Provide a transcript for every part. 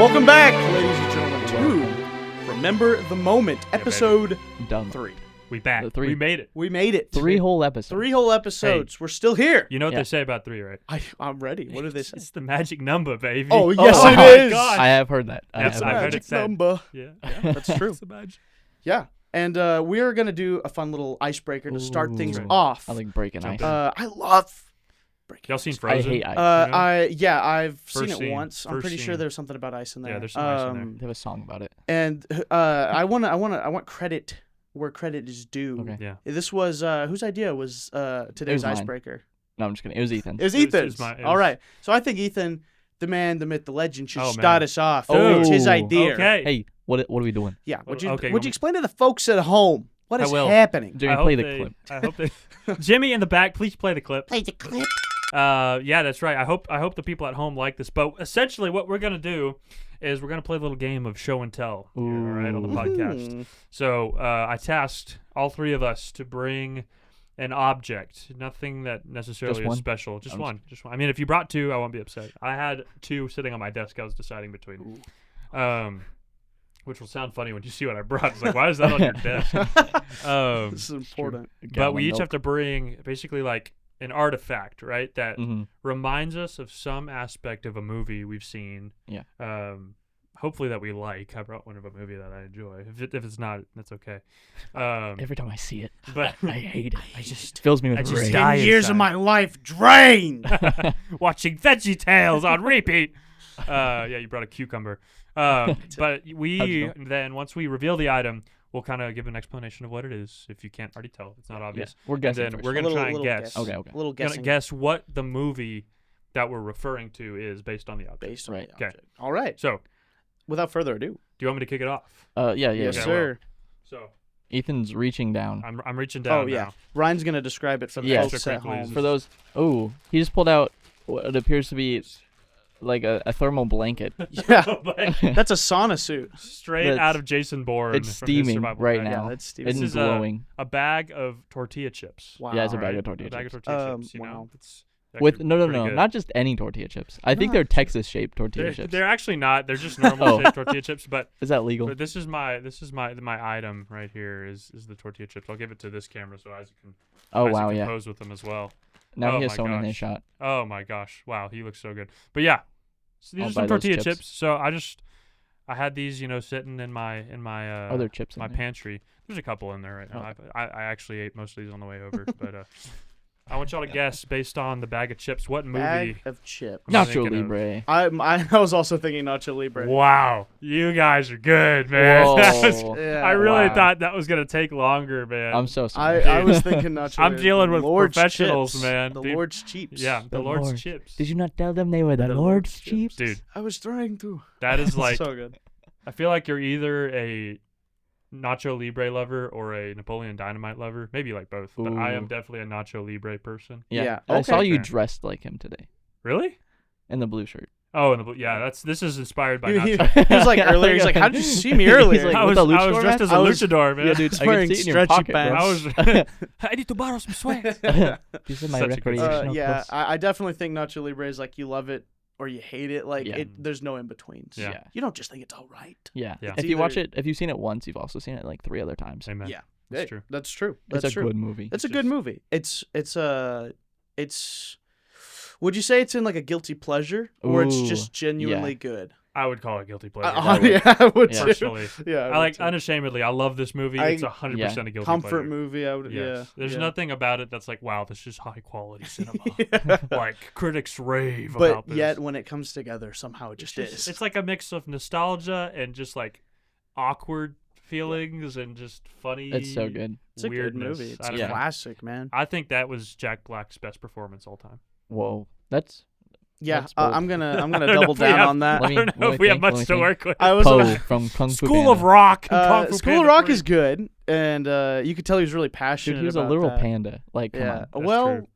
Welcome back, ladies and gentlemen, to Remember the Moment, episode 3. We back. Three. We made it. We made it. 3 whole episodes. 3 whole episodes. We're still here. You know what they say about 3, right? I'm ready. What do they say? It's the magic number, baby. Oh, yes, Oh it my is. God. I have heard that. Yes, I've heard Magic it said. number. Yeah. That's true. It's the magic. Yeah. And we are going to do a fun little icebreaker to start things Right. off. I like breaking ice. I love breaking Y'all seen ice. Frozen? I hate ice. I've seen First it scene. once. I'm First pretty sure scene. there's something about ice in there. Yeah, there's some ice in there. They have a song about it. And I want credit where credit is due. Okay. Yeah. This was whose idea was today's mine. icebreaker? No, I'm just kidding. It was Ethan. It was It was Ethan's. my- it All was- right. So I think Ethan, the man, the myth, the legend, should Oh, start man. us off. Oh. It's his idea. Okay. Hey, what are we doing? Yeah. Would you Okay, would let you me- explain to the folks at home what I is will. happening? Jimmy, I play hope the clip. I hope they. Jimmy in the back, please play the clip. Play the clip. Yeah, that's right. I hope the people at home like this. But essentially, what we're gonna do is we're gonna play a little game of show and tell. Here, all right, on the podcast. So I tasked all 3 of us to bring an object, nothing that necessarily Just one? is special. Just I'm one. Just one. I mean, if you brought 2, I won't be upset. I had 2 sitting on my desk. I was deciding between. Which will sound funny when you see what I brought. It's like, why is that on your desk? This is important. But we each have to bring basically like an artifact, right? That Mm-hmm. reminds us of some aspect of a movie we've seen. Yeah. Hopefully that we like. I brought one of a movie that I enjoy. If it's not, that's okay. Every time I see it, But I hate it. I just fills me with I just rage. die 10 years of inside. my life drained. watching Veggie Tales on repeat. Yeah, you brought a cucumber. But we then once we reveal the item, we'll kind of give an explanation of what it is. If you can't already tell, it's not obvious. We're And guessing then first. we're gonna try and guess. Okay. A little We're gonna guessing. guess what the movie that we're referring to is based on the object. Based on Right. the Okay. object. All right. So, Without further ado. do you want me to kick it off? Yeah. Yes, Okay, sir. So, Ethan's reaching down. I'm reaching down. Oh, yeah. now. Ryan's going to describe it for the Yeah. folks Extra at quickly. home. For those, he just pulled out what appears to be like a thermal blanket. Yeah. That's a sauna suit. Straight That's- out of Jason Bourne. it's from his steaming survival right guide. now. Yeah, that's Steve. It's This is glowing. a bag of tortilla chips. Wow. Yeah, it's a bag Alright, of tortilla a bag chips. of tortilla chips. You wow. know, it's With actually no, pretty good. not just any tortilla chips. I think No. they're Texas-shaped tortilla They're, chips. they're actually not. They're just normal Oh. shaped tortilla chips. But Is that legal? this is my item right here. Is the tortilla chips? I'll give it to this camera so Isaac can. Oh Isaac wow, can yeah. pose with them as well. Now Oh he has my someone in gosh. his shot. Oh my gosh! Wow, he looks so good. But yeah, so these I'll are some buy those tortilla chips. chips. So I had these, sitting in my Other chips in my there. pantry. There's a couple in there right now. Okay. I actually ate most of these on the way over, but I want y'all to guess based on the bag of chips what movie. Bag of chips. am I Nacho thinking of? Libre. I was also thinking Nacho Libre. Wow, you guys are good, man. That was- Whoa. Yeah. I really Wow. thought that was gonna take longer, man. I'm so sorry. I was thinking Nacho I'm Libre. dealing with Lord's professionals, chips. man. The Dude. Lord's chips. Yeah, the Lord's Lord. chips. Did you not tell them they were the, Lord's chips? Dude, I was trying to. that is like so good. I feel like you're either a Nacho Libre lover or a Napoleon Dynamite lover. Maybe like both. But I am Ooh. definitely a Nacho Libre person. Yeah. Yeah, I saw okay. you Fair. dressed like him today Really? in the blue shirt. Oh, and this is inspired by He Nacho. was like earlier. He's like, "How did you see me earlier?" He's like, I with was the luchador dressed mask? as a I was- luchador, man. Yeah, dude, He's I can wearing see it in your stretchy pocket, bro. pants. I was. I need to borrow some sweat. These are my Such a good recreational yeah, clothes. I definitely think Nacho Libre is like you love it or you hate it. Like Yeah. there's no in betweens. Yeah. You don't just think it's all right. Yeah. Yeah. If It's you watch either- it, if you've seen it once, you've also seen it like 3 other times. Amen. Yeah. That's Hey, true. That's true. That's It's a true. good movie. It's a It's good just- movie. It's. Would you say it's in like a guilty pleasure, or it's Ooh, just genuinely yeah. good? I would call it guilty pleasure. Yeah, I would Yeah. too. Personally, Yeah, I like would too. unashamedly. I love this movie. I- It's 100% a guilty comfort pleasure. movie. I would. Yes. Yeah. There's yeah. nothing about it that's like, wow, this is high quality cinema. Yeah. Like critics rave But about this. yet, when it comes together, somehow it just it's is. It's like a mix of nostalgia and just like awkward feelings and just funny. It's so good. It's a good weirdness. movie. It's I a don't Yeah. know. classic, man. I think that was Jack Black's best performance all time. Whoa. That's Yeah, That's bold. I'm gonna I don't know double if we down have- on that. Let I me- don't know let if me we have think, much let me to think. work with. I was Poe from Kung Fu School of Panda. Rock and Kung Fu School Panda of Rock 3. is good, and you could tell he was really passionate. Dude, he was a about literal that. panda. Like, come Yeah. on. That's Well, true.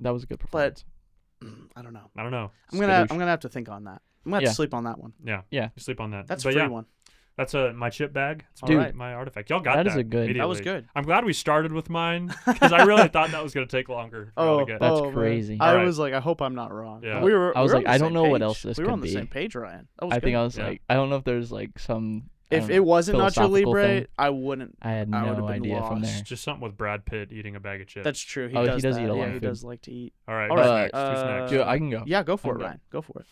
That was a good performance. I don't know. I don't know. I'm gonna Skadoosh. have to think on that. I'm gonna have Yeah. to sleep on that one. Yeah. Yeah. You sleep on that. That's but a free yeah. one. That's my chip bag. It's Dude, my artifact. Y'all got that that. is a good- immediately. That was good. I'm glad we started with mine because I really thought that was gonna take longer. for y'all to get. That's man. crazy. I Alright. was like, I hope I'm not wrong. Yeah. We were. I was we were like, on the I don't same know what page. else this We were could on the be. same page, Ryan. That was I think good. I was Yeah. like, I don't know if there's like some. I If don't it know, wasn't Nacho philosophical Libre, thing. I wouldn't. I had I would've no been idea from lost. there. Just something with Brad Pitt eating a bag of chips. That's true. He Oh, he does does that. eat a lot Yeah, of he food. does like to eat. all right. All Who's right, next? Who's next? Dude, I can go. Yeah, go for I it, can go. Ryan. Go for it.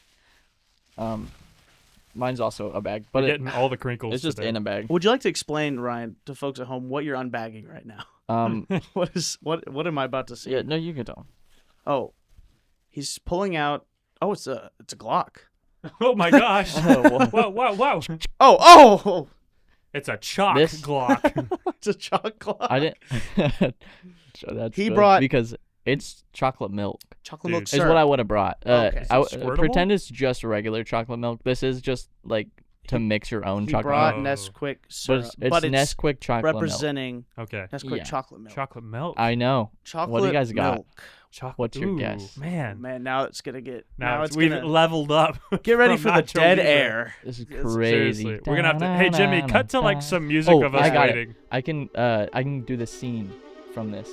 Mine's also a bag, We're but getting all the crinkles. it's just today. in a bag. Would you like to explain, Ryan, to folks at home what you're unbagging right now? What am I about to see? Yeah, no, you can tell. Oh, he's pulling out. Oh, it's a Glock. Oh my gosh! Oh, Whoa! Oh, It's a chalk This- Glock. it's a chocolate Glock. I didn't. So that's He good, brought- because it's chocolate milk. Chocolate Dude. milk Is Is syrup. what I would have brought. Okay. Is I it squirtable? pretend it's just regular chocolate milk. This is just like to mix your own He chocolate brought milk. Oh. Nesquik But syrup, it's Nesquik chocolate milk. representing Okay. Nesquik Yeah. chocolate milk. Chocolate milk. I know. Chocolate What do you guys got? milk. Chocolate. What's your Ooh, guess? Man. Man, now it's gonna get. Now it's we've gonna leveled up. get ready from for the Nacho dead Libre. air. This is It's- crazy. Seriously, we're gonna have to. Hey Jimmy, cut to like some music Oh, of us I got it. waiting. I can do the scene from this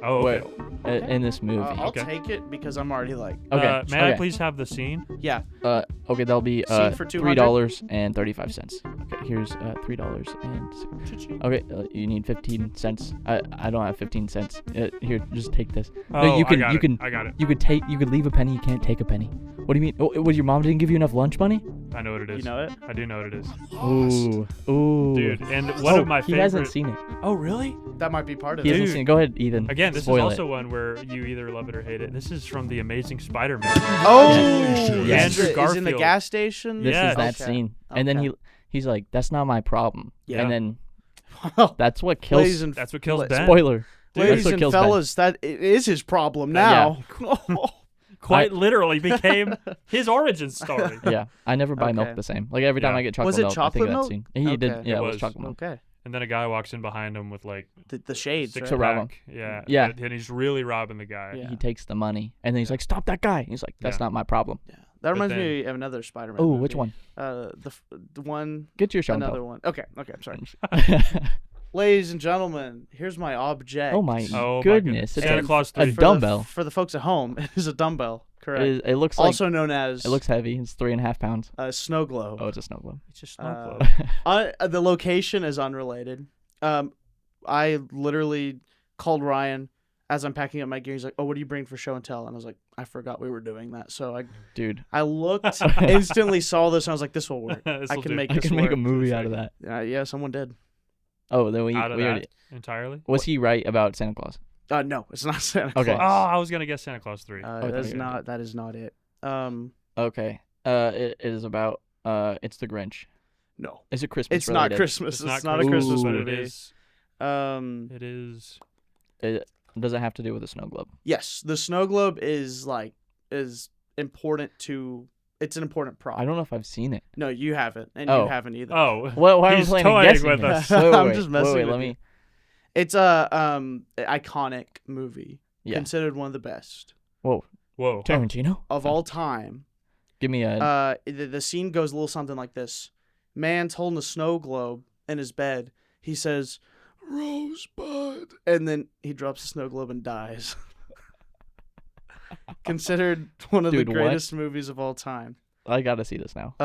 Oh, okay. in this movie. I'll Okay. take it because I'm already like. Okay. May I okay. please have the scene? Yeah. Okay, that'll be Scene for $3.35. Okay, here's $3 and okay, you need 15 cents. I don't have 15 cents. Here, just take this. Oh, No, you I can got you it. can I got it. you could leave a penny. You can't take a penny. What do you mean? Oh, what, your mom didn't give you enough lunch money? I know what it is. You know it? I do know what it is. Ooh. Dude, and one of my he favorite. hasn't seen it. Oh, really? That might be part of He it. hasn't Dude. seen it. Go ahead, Ethan. Again, this Spoil is also it. one where you either love it or hate it. This is from The Amazing Spider-Man. Oh, Yes. Andrew Is in the Garfield. gas station. This Yes. is that Okay. scene. And then Okay. he's like, "That's not my problem." Yeah. And then Well, that's what ladies kills. and That's what kills la- Ben. Spoiler. ladies That's what and kills Ben. fellas, that it is his problem now. Quite literally became his origin story. Yeah, I never buy Okay. milk the same. Like every time Yeah. I get chocolate Was it milk, I think chocolate of that milk? scene. He Okay. did. Yeah, It it was was. chocolate milk. Okay. And then a guy walks in behind him with like The shades. six Right? To rob pack. Yeah. Yeah. And he's really robbing the guy. Yeah. He takes the money, and then he's like, "Stop that guy!" He's like, "That's Yeah. not my problem." Yeah. That reminds then- me of another Spider-Man. Oh, movie. which one? The one. Get your show. Another one. Okay. I'm sorry. Ladies and gentlemen, here's my object. Oh my Oh my goodness! It's Santa a, Claus a 3. For dumbbell. for the folks at home, it is a dumbbell. Correct. It looks like. Also known as It looks heavy. It's 3.5 pounds. a snow globe. Oh, it's a snow globe. It's just snow Uh, globe. The location is unrelated. I literally called Ryan as I'm packing up my gear. He's like, "Oh, what do you bring for show and tell?" And I was like, "I forgot we were doing that." So Dude, I looked, instantly saw this, and I was like, "This will work. I This'll can do. make I this can make a work." movie out of that. Yeah, someone did. Oh, then we Out of that already. entirely. Was he right about Santa Claus? No, it's not Santa Okay. Claus. Oh, I was gonna guess Santa Claus 3. I thought That is you were gonna not. That is not it. Okay. It is about. It's the Grinch. No, Is it Christmas it's not related? Christmas. it's It's not a Christmas, Christmas but movie. it is. It is. It doesn't have to do with a snow globe. Yes, the snow globe is important to. It's an important prop. I don't know if I've seen it. No, you haven't, and Oh. you haven't either. Oh. Well, why am I He's playing a toying guessing with game? us. I'm just messing wait, with let you. me. It's a iconic movie, Yeah. considered one of the best Whoa. Tarantino. of all time. Give me a. The scene goes a little something like this: man's holding a snow globe in his bed. He says, "Rosebud," and then he drops the snow globe and dies. Considered one of Dude, the what? greatest movies of all time. I gotta see this now.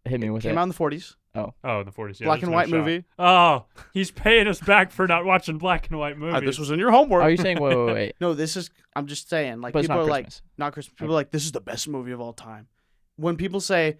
Hit me with Came it. out in the 40s. Oh, in the 40s. Yeah, Black there's and no white shot. movie. Oh, he's paying us back for not watching black and white movies. This was in your homework. Are you saying wait? No, this is. I'm just saying. Like But it's people not are like, Christmas. not Christmas. People are like, this is the best movie of all time. When people say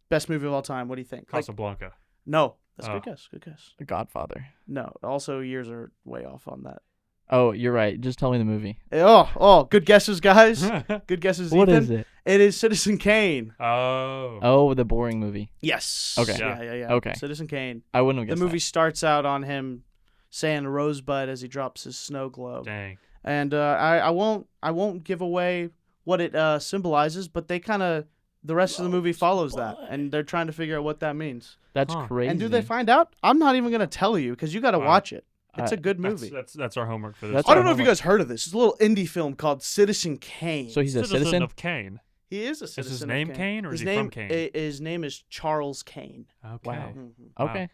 best movie of all time, what do you think? Like, Casablanca. no, that's a Oh. good guess. Good guess. The Godfather. No, also years are way off on that. Oh, you're right. Just tell me the movie. Oh, good guesses, guys. Good guesses. What Ethan. is it? It is Citizen Kane. Oh. Oh, the boring movie. Yes. Okay. Yeah. Okay. Citizen Kane. I wouldn't have The guessed movie starts out on him saying Rosebud as he drops his snow globe. Dang. And I won't give away what it symbolizes, but they kind of the rest of the movie follows that, and they're trying to figure out what that means. that. That's Huh. crazy. And do they find out? I'm not even gonna tell you because you got to Wow. watch it. It's a good That's, movie. that's our homework for this. That's I our don't know if you homework. guys heard of this. It's a little indie film called Citizen Kane. So he's a Citizen citizen. of Kane. He is a Is citizen. his of name Kane. Kane, or his is he name, from Kane? His name is Charles Kane. Okay. Wow. Mhm. Okay.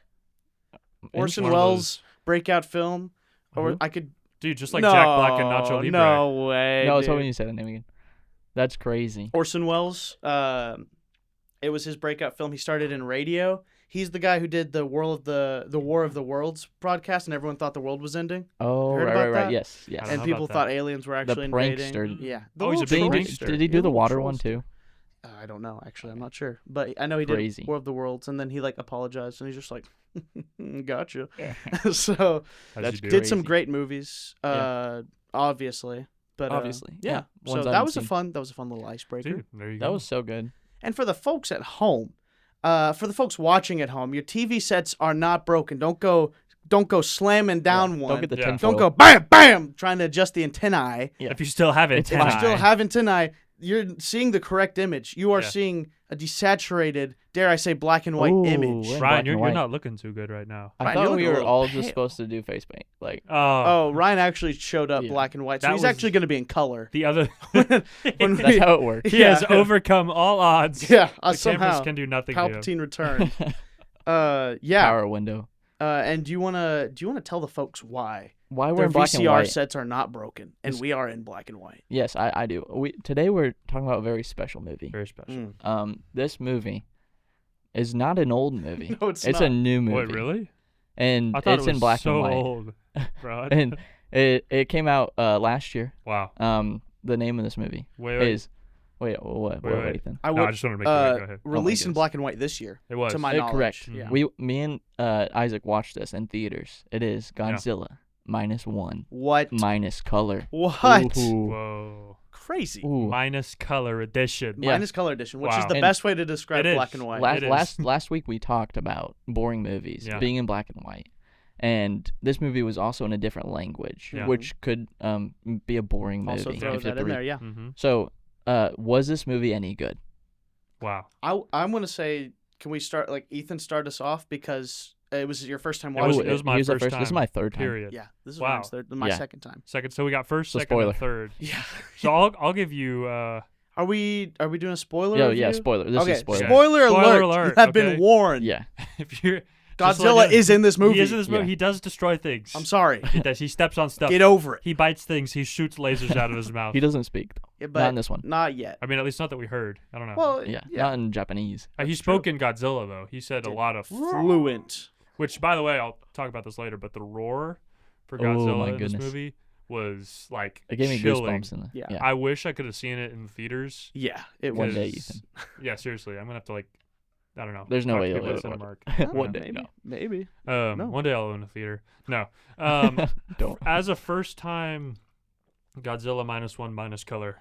Orson One of Welles' breakout film, or Who? I could. Dude, just like Jack Black and Nacho Libre. No way. No, I was dude. hoping you said that name again. That's crazy. Orson Welles. It was his breakout film. He started in radio. He's the guy who did the War of the Worlds broadcast, and everyone thought the world was ending. Oh, heard right, about right, right. that? Yes, I yes. don't And know people about thought that. aliens were actually invading. prankster. Yeah. Oh, he's a big little prankster. Did he do the little water trolls one too? I don't know, actually. I'm not sure. But I know he Crazy. did War of the Worlds, and then he, like, apologized, and he's just like, gotcha. Yeah. So, As That's you do. did some Crazy. great movies, Yeah. Obviously. But, Obviously, yeah. yeah. So Ones I that haven't was a seen. fun little icebreaker. Dude, there you That go. was so good. And for the folks at home, for the folks watching at home, your TV sets are not broken. Don't go slamming down Yeah, one. Don't get the Yeah. tinfoil. Don't go bam bam trying to adjust the antennae. Yeah. If you still have it, It's If fine. you still have antennae, you're seeing the correct image. You are Yeah. seeing a desaturated, dare I say, black and white Ooh, image. we're in black Ryan, and you're white. not looking too good right now. I Ryan, thought you're we looking a were little all pale. just supposed to do face paint. Like, Oh, Ryan actually showed up Yeah. black and white, so That he's was- actually going to be in color. The other, When that's we- how it works. he has Yeah. overcome all odds. Yeah, The somehow cameras can do nothing to him. Palpatine returned. Yeah. Power window. And do you wanna tell the folks why Why we're their in black and VCR white? sets are not broken and It's- we are in black and white? Yes, I do. Today we're talking about a very special movie. Very special. This movie is not an old movie. No, it's It's not. a new movie. Wait, really? And I thought it's it was in black so and white. old, bro. And it came out last year. Wow. The name of this movie Wait. is what wait. Ethan? I No, I would just wanted to make sure. Go ahead. released in goodness. black and white this year. It was. To my knowledge. Correct. Yeah. Me and Isaac watched this in theaters. It is Godzilla -1 What? minus color. What? Ooh. Whoa. Crazy. Ooh. Minus color edition. Yeah. Minus color edition, which is Wow. the And best way to describe it is. black and white. Last, It is. last week we talked about boring movies Yeah. being in black and white, and this movie was also in a different language, Yeah. which could be a boring movie. Also throw if you have that to in read. there, yeah. Mm-hmm. So, was this movie any good? Wow. I'm gonna say, can we start Ethan start us off because it was your first time It was- watching it was my he the first This is time, my third time. Period. Yeah, this is Wow. Ryan's third, my Yeah. second time. Second. So we got first, So second, spoiler. and third. Yeah. So I'll give you. Are we doing a spoiler? Yeah, review? yeah. Spoiler. This Okay, is spoiler. Spoiler Spoiler alert, You have okay? been warned. Yeah. if you're Godzilla is in this movie. He is in this movie. Yeah. He does destroy things. I'm sorry. He does. He steps on stuff. Get over it. He bites things. He shoots lasers out of his mouth. He doesn't speak though. Yeah, Not but in this one. not yet. I mean, at least not that we heard. I don't know. Well, Yeah. yeah. Not in Japanese. He that's spoke true. in Godzilla though. He said a lot of Fluent. which, by the way, I'll talk about this later. But the roar for Oh, my Godzilla in this goodness. movie was like It gave me chilling. goosebumps in the. Yeah. I wish I could have seen it in the theaters. Yeah, it One was. day, because- Ethan. Yeah, seriously, I'm gonna have to I don't know. There's no talk way to you'll people at do it. Cinemark. I don't know, One day, maybe. no. Maybe. No. One day I'll own a theater. No. Don't. As a first time Godzilla -1 minus color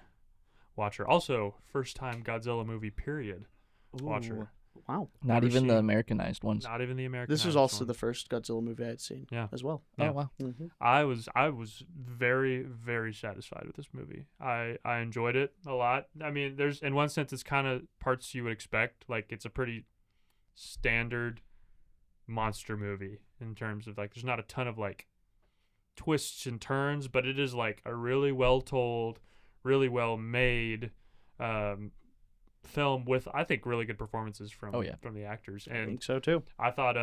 watcher, also first time Godzilla movie period watcher. Ooh, Wow. Not Never even the seen- Americanized ones. Not even the American. This was also the first Godzilla movie I had seen. Yeah. As well. Yeah. Oh wow. Mm-hmm. I was very, very satisfied with this movie. I enjoyed it a lot. I mean, there's in one sense it's kind of parts you would expect. Like it's a pretty standard monster movie in terms of there's not a ton of twists and turns, but it is a really well told, really well made film with I think really good performances from from the actors. I And think so too. I thought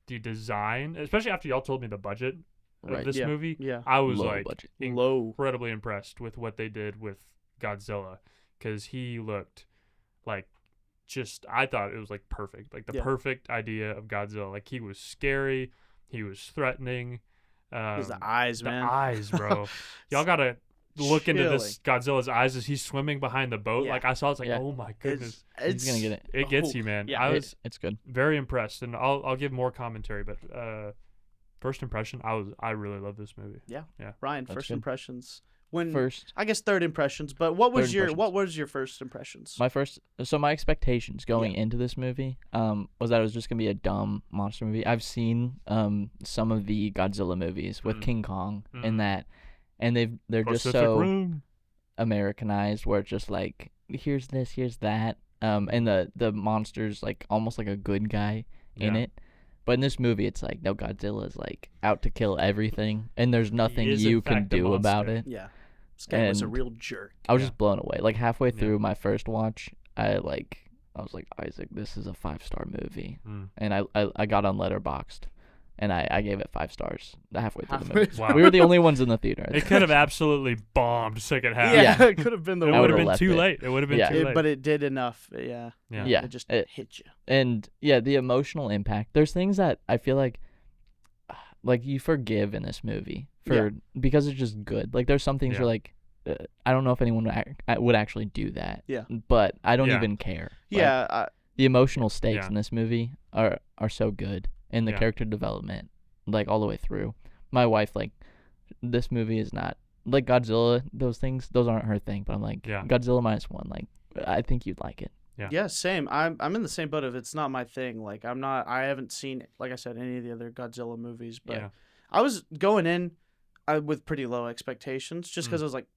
the design, especially after y'all told me the budget of Right. this Yeah. movie, Yeah. I was Low budget. Low. incredibly impressed with what they did with Godzilla because he looked I thought it was perfect, the Yeah. perfect idea of Godzilla. He was scary, he was threatening. His eyes, The man. eyes, bro. Y'all gotta look into this Chilling. Godzilla's eyes as he's swimming behind the boat. Yeah. I saw it's Yeah. oh my goodness, He's gonna get it. it gets oh, you, man. yeah. I was It's good. very impressed, and I'll give more commentary. But first impression, I really love this movie. Ryan, That's first good. impressions. When First, I guess third impressions, but what was Third your impressions. first impressions? my expectations going Yeah. into this movie was that it was just gonna be a dumb monster movie. I've seen some of the Godzilla movies with Mm. King Kong Mm. and that, and they're just Pacific so Rim. Americanized where it's just here's this, here's that, and the monster's almost like a good guy in Yeah. it. But in this movie, it's no, Godzilla's out to kill everything, and there's nothing is, in you can fact, a do about monster. it. Yeah. This guy was a And real jerk. I was Yeah. just blown away. Like halfway Yeah. through my first watch, I was like, Isaac, this is a 5-star movie. Mm. And I got on Letterboxd, and I gave it 5 stars halfway through the Halfway movie. Wow. We were the only ones in the theater. It could have absolutely bombed second half. Yeah, Yeah. it could have been the It I would would've have been left too it. late. It would have been Yeah. too late. But it did enough. Yeah. yeah. Yeah. It just it- hit you. And yeah, the emotional impact. There's things that I feel like you forgive in this movie because it's just good. Like there's some things Yeah. where like I don't know if anyone would actually do that. Yeah. But I don't Yeah. even care. Like, Yeah. the emotional stakes Yeah. in this movie are so good, and the Yeah. character development, like all the way through. My wife, like, this movie is not like Godzilla. Those aren't her thing. But I'm like, Yeah. Godzilla -1. Like, I think you'd like it. Yeah, same. I'm in the same boat of it's not my thing. Like I haven't seen, like I said, any of the other Godzilla movies, but Yeah. I was going in with pretty low expectations just because I was like,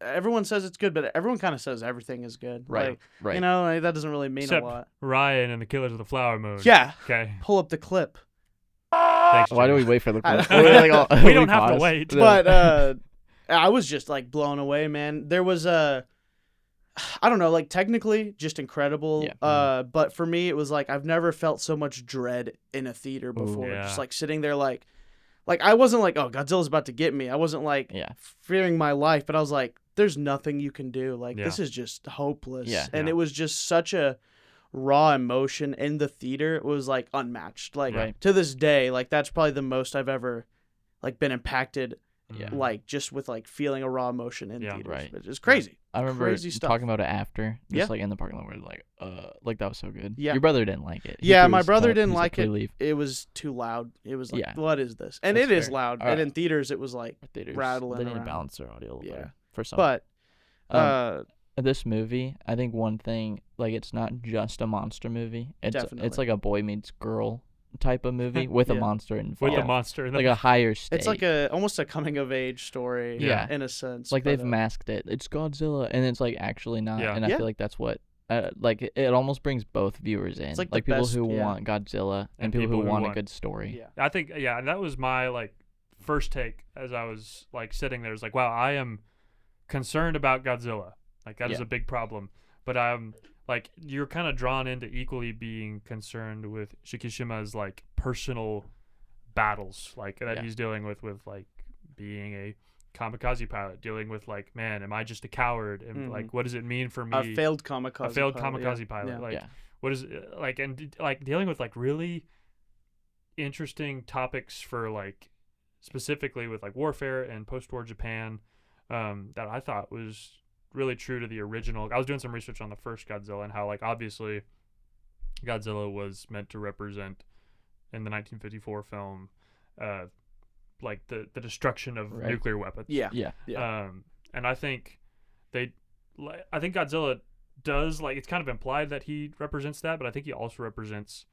everyone says it's good, but everyone kind of says everything is good. Right. Like, Right. You know, like, that doesn't really mean Except a lot. Ryan and the Killers of the Flower Moon. Yeah. Okay. Pull up the clip. Thanks, Why do we Jimmy. wait for the? I- We're like all- We don't have to pause. wait. No. But I was just like blown away, man. There was I don't know, like technically just incredible. Yeah. But for me it was like I've never felt so much dread in a theater before. Yeah. Just like sitting there like I wasn't like, oh, Godzilla's about to get me. I wasn't like Yeah. fearing my life, but I was like, there's nothing you can do. Like Yeah. this is just hopeless. Yeah. And Yeah. it was just such a raw emotion in the theater. It was like unmatched. Like Right. to this day, like that's probably the most I've ever like been impacted Yeah. like just with like feeling a raw emotion in Yeah. theaters. Right. It's just crazy. I remember Crazy stuff. talking about it after, just Yeah. like in the parking lot, where like that was so good. Yeah. Your brother didn't like it. He Yeah, threw my his brother cup. dand He's like "Please it. leave." It was too loud. It was like, Yeah. what is this? And That's it is fair. loud. Alright. And in theaters, it was like, Our theaters, rattling they need to around. balance their audio a little Yeah. better for some. but This movie, I think one thing, like, it's not just a monster movie. It's Definitely. like a boy meets girl type of movie with a Yeah. monster involved. With Yeah. the monster. In the like a higher state. it's like almost a coming of age story. Yeah. In a sense. like but, they've masked it. It's Godzilla, and it's like actually not. Yeah. And I Yeah. feel like that's what. Like it almost brings both viewers in, like the people best- who yeah. want Godzilla and And people who people who want a want- good story. Yeah. I think and that was my like first take as I was like sitting there. It's like, wow, I am concerned about Godzilla. Like that is Yeah. a big problem. But I'm like you're kind of drawn into equally being concerned with Shikishima's like personal battles like that Yeah. he's dealing with like being a kamikaze pilot, dealing with like, man, am I just a coward? And Mhm. like what does it mean for me? A failed kamikaze. A failed pilot, kamikaze yeah. pilot. Yeah. Like Yeah. what is like and like dealing with like really interesting topics for like specifically with like warfare and post-war Japan that I thought was really true to the original. I was doing some research on the first Godzilla and how like obviously Godzilla was meant to represent in the 1954 film like the destruction of Right. nuclear weapons. Yeah. Yeah. Yeah. And I think I think Godzilla does like it's kind of implied that he represents that, but I think he also represents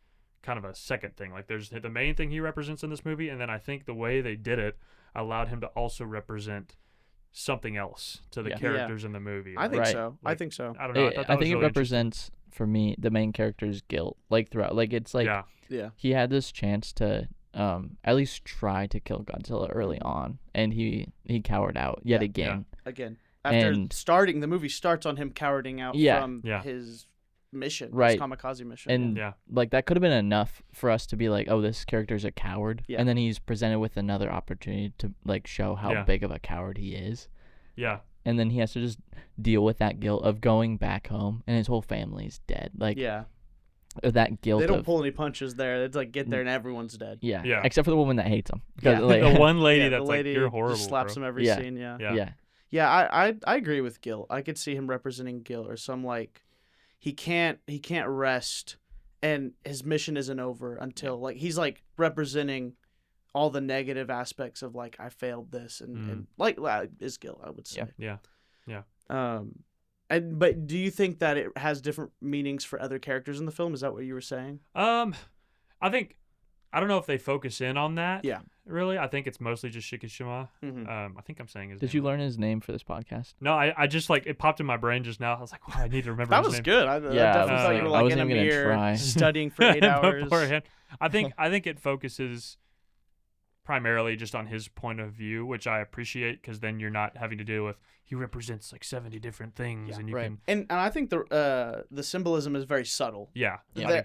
kind of a second thing. Like there's the main thing he represents in this movie, and then I think the way they did it allowed him to also represent something else to the Yeah. characters in the movie. I think Right. so. I Like, think so. I don't know. I, thought that I was think it really represents for me the main character's guilt. Like throughout, like it's like yeah, Yeah. he had this chance to at least try to kill Godzilla early on, and he cowered out yet Yeah. again. Again, after And- starting, the movie starts on him cowarding out Yeah. from Yeah. his mission, Right. his kamikaze mission. And yeah, like that could have been enough for us to be like, oh, this character's a coward. Yeah. And then he's presented with another opportunity to like show how Yeah. big of a coward he is. yeah, And then he has to just deal with that guilt of going back home and his whole family's dead. Like yeah, that guilt they don't of pull any punches there. It's like get there and everyone's dead. yeah. Yeah. Except for the woman that hates him. Yeah. Like, the one lady Yeah, that's the lady like you're horrible. just slaps bro. him every Yeah. scene. Yeah. Yeah. yeah. Yeah, I agree with guilt. I could see him representing guilt or some like he can't rest and his mission isn't over until like he's like representing all the negative aspects of like I failed this and like is guilt, I would say. Yeah. Yeah. But do you think that it has different meanings for other characters in the film? Is that what you were saying? I think I don't know if they focus in on that. Yeah. Really, I think it's mostly just Shikishima. Mm-hmm. I think I'm saying his Did name you right. learn his name for this podcast? No, I just like it popped in my brain just now. I was like, wow, I need to remember That his was name. good. I Yeah, definitely I thought was you were like- I like in wasn't a even gonna mirror try. studying for 8 hours. Beforehand. I think it focuses primarily just on his point of view, which I appreciate because then you're not having to deal with he represents like 70 different things and you can and I think the symbolism is very subtle. yeah.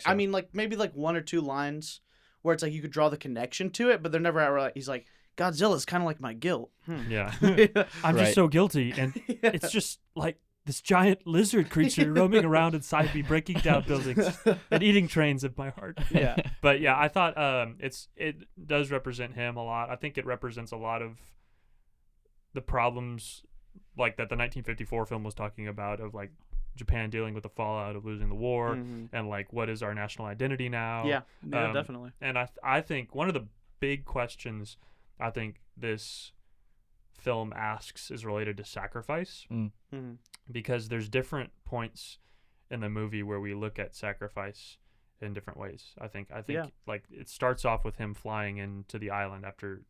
I mean, like maybe like one or two lines where it's like you could draw the connection to it, but they're never outright. He's like, Godzilla's kind of like my guilt. Yeah. I'm just Right. so guilty and it's just like this giant lizard creature roaming around inside me, breaking down buildings and eating trains in my heart. Yeah. But yeah, I thought it does represent him a lot. I think it represents a lot of the problems like that the 1954 film was talking about of like Japan dealing with the fallout of losing the war and like what is our national identity now. Yeah, definitely. And I think one of the big questions I think this film asks is related to sacrifice. Because there's different points in the movie where we look at sacrifice in different ways. I think like it starts off with him flying into the island after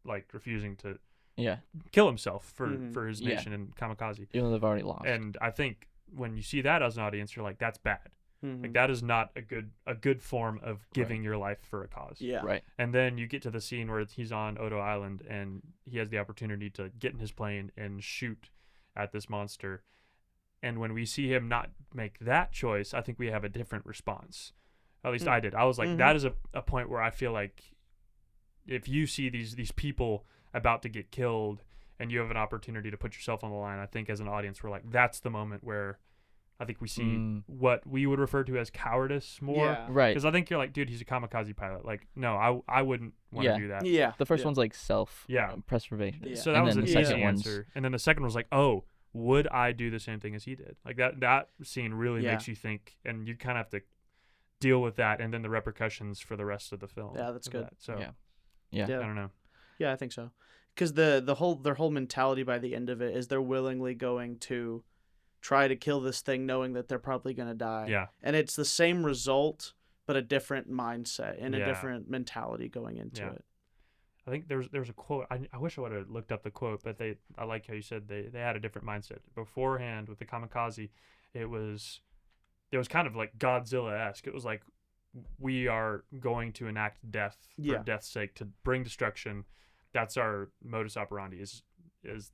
like refusing to kill himself for his nation in kamikaze. Even though they've already lost. And I think when you see that as an audience, you're like, that's bad. Like that is not a good form of giving your life for a cause. Yeah. Right. And then you get to the scene where he's on Odo Island and he has the opportunity to get in his plane and shoot at this monster. And when we see him not make that choice, I think we have a different response. At least I did. I was like, that is a point where I feel like if you see these people about to get killed and you have an opportunity to put yourself on the line, I think as an audience, we're like, that's the moment where I think we see what we would refer to as cowardice more. Yeah. Right. Because I think you're like, dude, he's a kamikaze pilot. Like, no, I wouldn't want to do that. Yeah. The first one's like self Yeah. preservation. Yeah. So that And was then an the second easy one's- answer. And then the second was like, oh, would I do the same thing as he did? Like that scene really makes you think, and you kind of have to deal with that and then the repercussions for the rest of the film. Yeah, that's of good. that. So Yeah. I don't know. Yeah, I think so. Because their whole mentality by the end of it is they're willingly going to try to kill this thing knowing that they're probably going to die. Yeah. And it's the same result, but a different mindset and a Yeah. different mentality going into Yeah. it. I think there's a quote. I wish I would have looked up the quote, but I like how you said they had a different mindset beforehand with the kamikaze. It was kind of like Godzilla-esque. It was like we are going to enact death for death's sake to bring destruction. That's our modus operandi. Is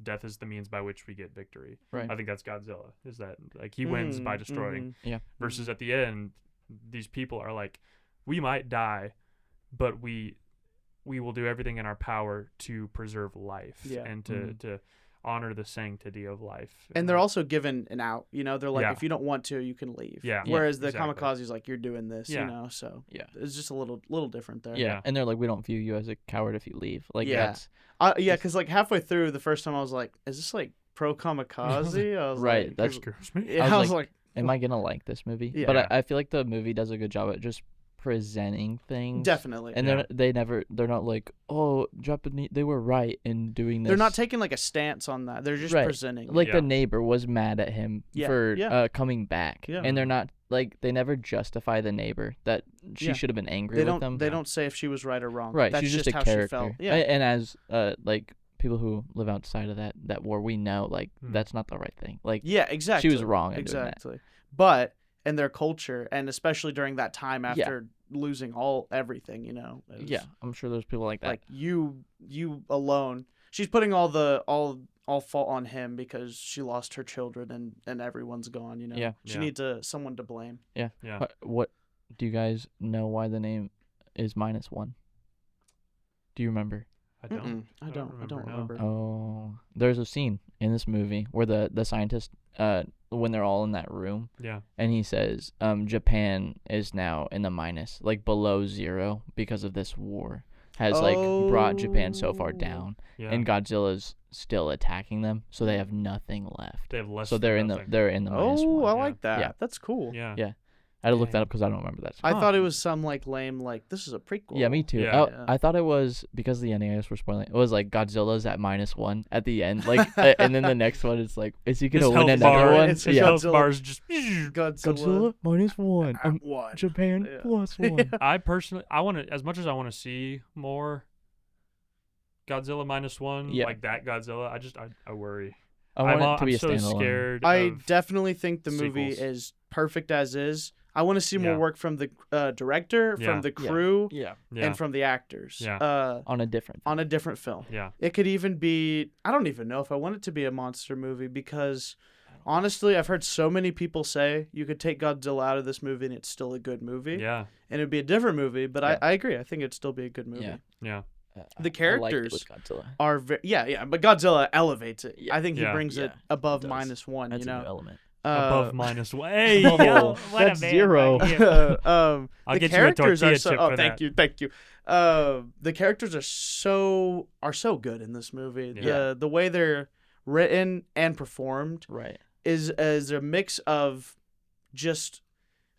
death is the means by which we get victory. Right. I think that's Godzilla. Is that like he wins by destroying. Yeah. Versus at the end, these people are like, we might die, but we will do everything in our power to preserve life and to honor the sanctity of life. And they're also given an out. You know, they're like, Yeah. if you don't want to, you can leave. Yeah. Whereas the exactly. kamikaze's like, you're doing this. Yeah. You know, so Yeah. it's just a little different there. Yeah. Yeah. And they're like, we don't view you as a coward if you leave. Like Yeah. that's Because like halfway through the first time, I was like, is this like pro kamikaze? I was Right, Like, that's- Excuse me. yeah, I was like, am I gonna like this movie? Yeah. But I feel like the movie does a good job at just presenting things. definitely. And Yeah. they're not like, oh, Japanese, they were right in doing this. They're not taking like a stance on that. They're just Right. presenting. like Yeah. the neighbor was mad at him Yeah, for yeah. coming back. Yeah. And they're not like they never justify the neighbor that she Yeah. should have been angry They with don't. them. They don't say if she was right or wrong. Right, That's she's just a how character. she felt. Yeah. And as like people who live outside of that war, we know like that's not the right thing. Like Yeah. Exactly. she was wrong in doing that. Exactly. But in their culture, and especially during that time after losing everything, you know. it was Yeah, I'm sure there's people like that. Like you alone. She's putting all fault on him because she lost her children and everyone's gone. You know. Yeah. She Yeah. needs someone to blame. Yeah. What do you guys know why the name is -1? Do you remember? I don't. I don't remember. Oh, there's a scene in this movie where the scientist, when they're all in that room, Yeah. and he says, Japan is now in the minus, like below zero, because of this war, has like brought Japan so far down, Yeah. and Godzilla's still attacking them, so they have nothing left. they have less. So than they're in nothing. the -1. I Yeah. like that. Yeah. That's cool. Yeah. Yeah. I had to look that Dang. up because I don't remember that. I Huh. thought it was some like lame like this is a prequel. Yeah, me too. Yeah. Oh, I thought it was because of the ending. I guess we're spoiling. It was like Godzilla's at -1 at the end, like, and then the next one is like, is he gonna His win health another bar, one? It's His yeah. health Godzilla. bar's just. Godzilla, -1. at one. Japan Yeah. +1. I personally, I want to, as much as I want to see more Godzilla -1, Yeah. like that Godzilla, I worry. I want it to be I'm a so standalone. scared. I of definitely think the movie sequels. is perfect as is. I want to see more Yeah. work from the director, Yeah. from the crew, Yeah. Yeah. and from the actors. Yeah. On a different. On a different film. Yeah. It could even be. I don't even know if I want it to be a monster movie because. Honestly, I've heard so many people say you could take Godzilla out of this movie and it's still a good movie. Yeah. And it'd be a different movie, but Yeah. I agree. I think it'd still be a good movie. Yeah. Yeah. The I liked it characters with Godzilla. are but Godzilla elevates it. Yeah. I think he Yeah. brings it Yeah, above does. -1, That's you a new know. element. Above -1. Hey, Oh, yo, what that's a man zero. right here. I'll I'll the get you a characters tortilla are so chip oh for thank that. you. The characters are so good in this movie. Yeah. The way they're written and performed Right. is a mix of just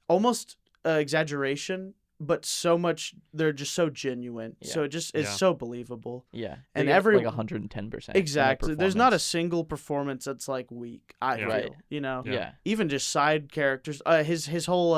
almost exaggeration, but so much they're just so genuine. Yeah. So it just is Yeah. so believable. Yeah. And They get, every- like 110%. Exactly. There's not a single performance that's like weak. I Yeah. feel, Right. you know. Yeah. Even just side characters. His whole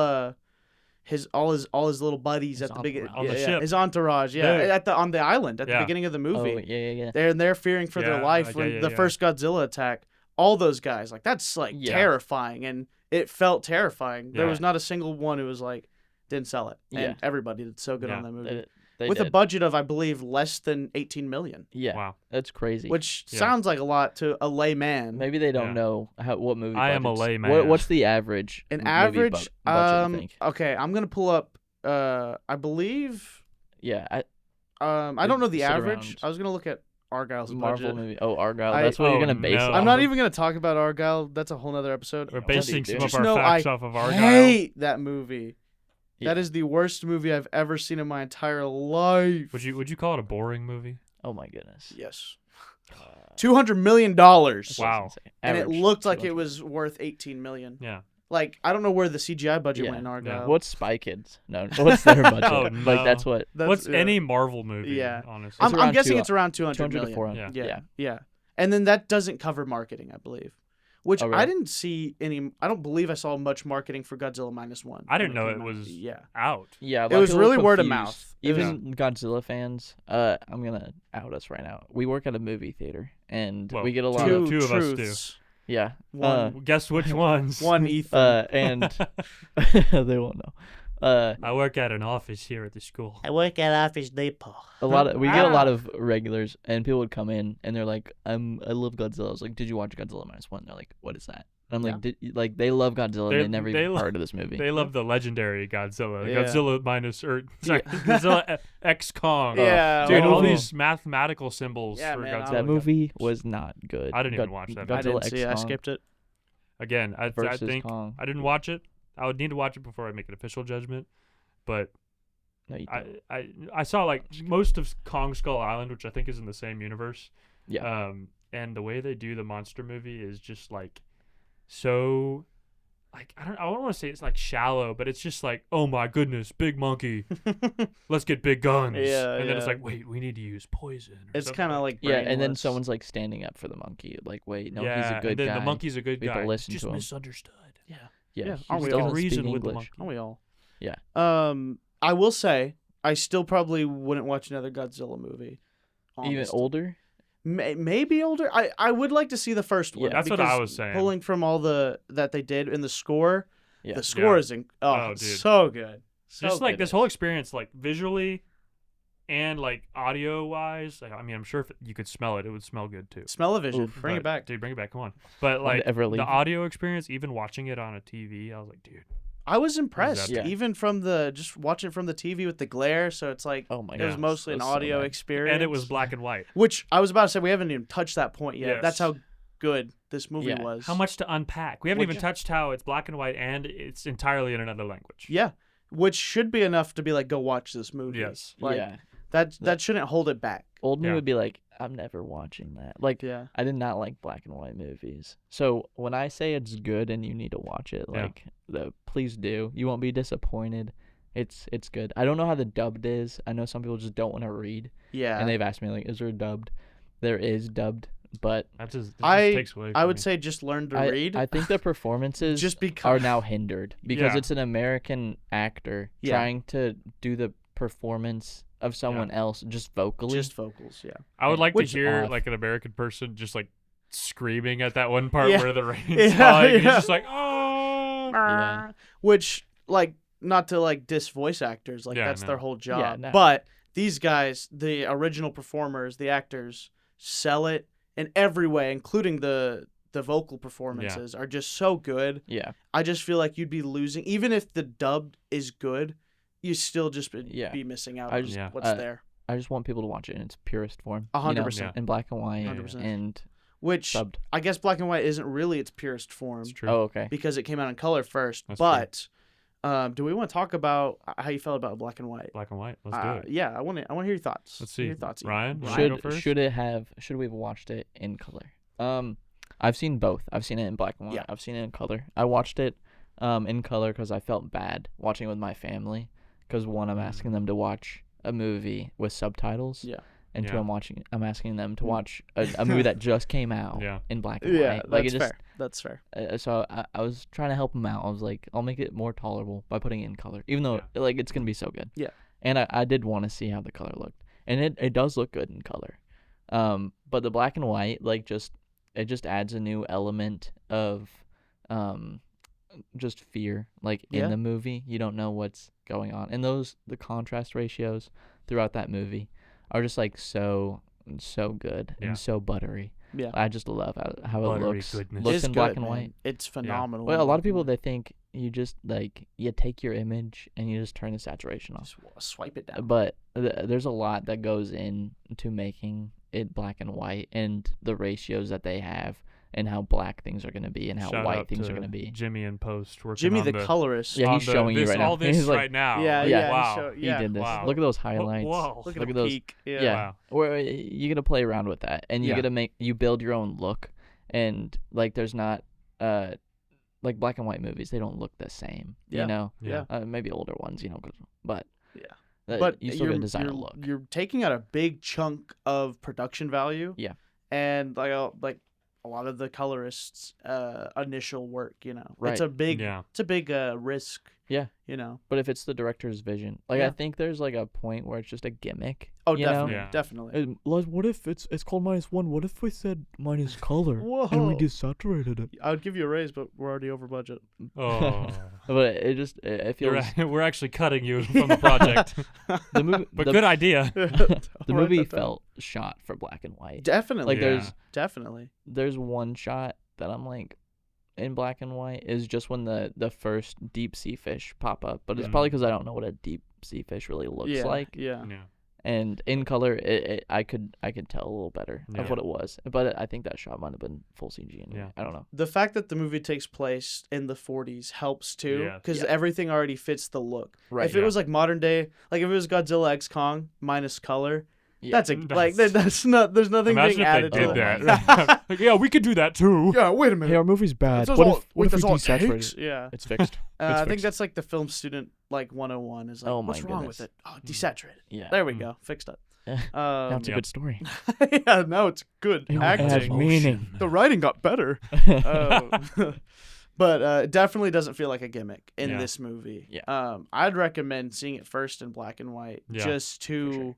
all his little buddies His at the beginning. entourage. On the ship. His entourage. Yeah. Dude. On the island at Yeah. the beginning of the movie. Oh yeah. They're fearing for their Yeah, life yeah, when yeah, the yeah. first Godzilla attack. All those guys, like that's like Yeah. terrifying, and it felt terrifying. There Yeah. was not a single one who was like didn't sell it, and Yeah. everybody did so good Yeah. on that movie They with a did. budget of I believe less than 18 million, Yeah. Wow. That's crazy. which Yeah. sounds like a lot to a layman. Maybe they don't Yeah. know what movie. I am a budgets- layman. What's the average? An movie average, budget, you think? okay, I'm gonna pull up. I believe. Yeah. I don't know the Sit average. around. I was gonna look at Argyle's Marvel budget. movie. Oh, Argyle. I- That's what Oh, you're gonna base no. it I'm on. not even gonna talk about Argyle. That's a whole nother episode. We're Yeah, what do basing you some do? of Just our know facts I off of Argyle. hate that movie. Yeah. That is the worst movie I've ever seen in my entire life. Would you call it a boring movie? Oh my goodness. Yes. $200 million. That's Wow. insane. And it Average, looked like 200. it was worth 18 million. Yeah. Like, I don't know where the CGI budget Yeah. went in Argyle. What's Spy Kids? No. What's their budget? Oh, Like no. that's what. What's yeah. any Marvel movie? Yeah. Honestly. I'm around guessing two- it's around 200 200 to million. 400. Yeah. Yeah. Yeah. And then that doesn't cover marketing, I believe. Which Oh, really? I didn't see any. I don't believe I saw much marketing for Godzilla -1. I didn't when know came it out. was- Yeah. Out. Yeah. a It lot of was people really were word of confused. mouth. It was- Even Godzilla fans. I'm gonna out us right now. We work at a movie theater, and Well, we get a lot two of of us do. truths. yeah. One, Guess which ones? one Ethan. And they won't know. I work at an office here at the school. I work at Office Depot. We get a lot Ah. of regulars, and people would come in and they're like, I love Godzilla. I was like, did you watch Godzilla -1? They're like, what is that? And I'm like, they love Godzilla. They're- And they never they even lo- heard of this movie. They love the legendary Godzilla. Yeah. Godzilla Godzilla X Kong. Yeah, Dude, all movie- these mathematical symbols Yeah, for man, Godzilla. That movie was not good. I didn't even watch that movie. I didn't Godzilla see it. I X Kong skipped it. Again, I versus think Kong. I didn't watch it. I would need to watch it before I make an official judgment. But No, you I, don't. I saw like most of Kong Skull Island, which I think is in the same universe. Yeah. And the way they do the monster movie is just like so like I don't want to say it's like shallow, but it's just like, oh my goodness, big monkey, let's get big guns. Yeah, and then it's yeah. like, wait, we need to use poison. or It's something kind of like Yeah, and then brainless. someone's like standing up for the monkey. Like, wait, no, yeah, he's a good and then guy. the monkey's a good We have guy. to listen just to him. misunderstood. Yeah. Yeah, Yeah, he aren't we still all? doesn't Reason speak with the English. monkey. Aren't we all? Yeah. I will say I still probably wouldn't watch another Godzilla movie. Even honest. older. Maybe older. I would like to see the first one. Yeah. That's what I because was saying. Pulling from all that they did in the score. Yeah. The score Yeah. is Oh, dude. so good. So Just like good. this whole experience, like visually and like audio wise. Like, I mean, I'm sure if you could smell it, it would smell good too. Smell-o-vision. Oof. Bring it But, back. dude. Bring it back. Come on. But like ever leave. the audio experience, even watching it on a TV, I was like, dude. I was impressed, Yeah. even from just watching it from the TV with the glare. So it's like Oh my it was god. mostly an audio experience, And it was black and white. Which I was about to say we haven't even touched that point yet. Yes. That's how good this movie Yeah. was. How much to unpack? We haven't Which- even touched how it's black and white and it's entirely in another language. Yeah, which should be enough to be like, go watch this movie. Yes. Like yeah. that shouldn't hold it back. Old me Yeah. would be like, I'm never watching that. Like, Yeah. I did not like black and white movies. So when I say it's good and you need to watch it, Yeah. like, please do. You won't be disappointed. It's good. I don't know how the dubbed is. I know some people just don't want to read, Yeah. and they've asked me like, is there dubbed? There is dubbed, but That just I- takes away. I from would me. say just learn to I read. I think the performances just because are now hindered because Yeah. it's an American actor Yeah. trying to do the performance of someone else just vocally. just vocals. Yeah. I would like to Which hear off. like an American person just like screaming at that one part Yeah. where the rain's Yeah, falling. And yeah. he's just like, oh. Yeah. Which like not to like diss voice actors, like Yeah, that's no. their whole job. no. But these guys, the original performers, the actors, sell it in every way, including the vocal performances are just so good. Yeah. I just feel like you'd be losing, even if the dub is good, you still just be missing out I on just- what's there. I just want people to watch it in its purest form. 100%. In black and white 100%. and Which subbed. I guess black and white isn't really its purest form It's true. Oh, okay. because it came out in color first. That's But do we want to talk about how you felt about black and white? Black and white. Let's do it. Yeah, I want to hear your thoughts. Let's Hear see. your thoughts. Ian. Ryan, go Should first? should we have watched it in color? I've seen both. I've seen it in black and white. Yeah. I've seen it in color. I watched it in color because I felt bad watching it with my family. Because one, I'm asking them to watch a movie with subtitles. Yeah. And two, Yeah. I'm asking them to watch a movie that just came out Yeah. in black and Yeah, white. Like that's it just, fair. That's fair. So I was trying to help them out. I was like, I'll make it more tolerable by putting it in color, even though like it's gonna be so good. Yeah. And I did want to see how the color looked, and it does look good in color. But the black and white it just adds a new element of just fear, like in the movie. You don't know what's going on, and the contrast ratios throughout that movie are just like so good and so buttery. Yeah. I just love how it Buttery looks. goodness. Looks It's in black good, and man. white. It's phenomenal. Well, a in lot black of people and they think you just like you take your image and you just turn the saturation white. off. Just swipe it down. But there's a lot that goes into making it black and white, and the ratios that they have, and how black things are gonna be, and how Shout white out things to are gonna be. Jimmy in post working Jimmy on the colorist. Yeah, on he's showing you this, right now. all this He's like- right now. Yeah, Yeah. yeah. Wow. He did this. Wow. Look at those highlights. Whoa. Look Look at at the those- peak. Yeah. Wow. Where you gotta play around with that, and you Yeah. gotta you build your own look, and like there's not like black and white movies, they don't look the same. Yeah. You know, Yeah. maybe older ones, but Yeah. but you still gotta design you're, a look. You're taking out a big chunk of production value. Yeah. And like a lot of the colorists' initial work, you know, Right. it's a big Yeah. risk. Yeah. You know. But if it's the director's vision, like I Yeah. think there's like a point where it's just a gimmick. Oh, you know? definitely, Yeah. definitely. What if it's called -1? What if we said minus color Whoa. desaturated it? I would give you a raise, but we're already over budget. Oh. But it feels We're actually cutting you from the project. the movie. But the, good idea. the I'll write movie that down. felt shot for black and white. Definitely. Like Yeah. Definitely. there's one shot that I'm like in black and white is just when the first deep sea fish pop up, but it's Yeah. probably because I don't know what a deep sea fish really looks Yeah. like. Yeah. Yeah. And in color, I could tell a little better Yeah. of what it was, but I think that shot might have been full CG. Anyway. Yeah. I don't know. The fact that the movie takes place in the 40s helps too, Yeah. because Yeah. everything already fits the look. Right. If it was like modern day, like if it was Godzilla X Kong minus color, Yeah. that's like that's not. There's nothing Imagine being if added they to did it. that. Like, yeah, we could do that too. Yeah, wait a minute. Hey, our movie's bad. That's What all- if we that's all it desaturate takes? it? Yeah. It's fixed. I think fixed. that's like the film student like 101 is like, Oh my what's wrong goodness. with it? Oh, desaturated. Yeah. There we Mm. go. Fixed it. That's a Yep. good story. Yeah, now it's good It has acting. meaning. The writing got better. But it definitely doesn't feel like a gimmick in Yeah. this movie. Yeah. I'd recommend seeing it first in black and white, Yeah, just to, sure.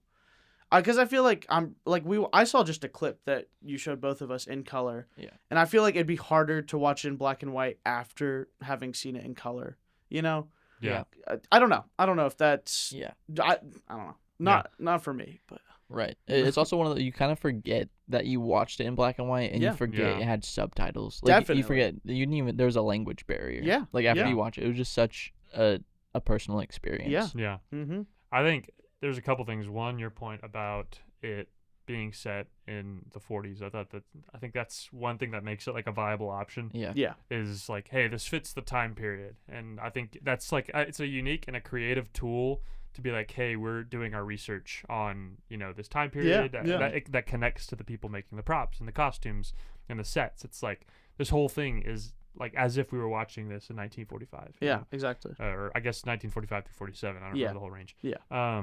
because I feel like I saw just a clip that you showed both of us in color. Yeah. And I feel like it'd be harder to watch in black and white after having seen it in color. You know, Yeah. I don't know. I don't know if that's. Yeah. I don't know. Not for me, but Right. It's also one of the, you kind of forget that you watched it in black and white, and Yeah. you forget Yeah. it had subtitles. Like Definitely. you forget you didn't even there was a language barrier. Yeah. Like after Yeah. you watch it, it was just such a personal experience. Yeah. Yeah. mm-hmm. I think there's a couple things. One, your point about it being set in the 40s. I think that's one thing that makes it like a viable option. Yeah. Yeah. Is like, hey, this fits the time period, and I think that's like it's a unique and a creative tool to be like, hey, we're doing our research on this time period yeah. that connects to the people making the props and the costumes and the sets. It's like this whole thing is like as if we were watching this in 1945. you Yeah. know? Exactly. Or I guess 1945 through 47. I don't Yeah. remember the whole range. Yeah. I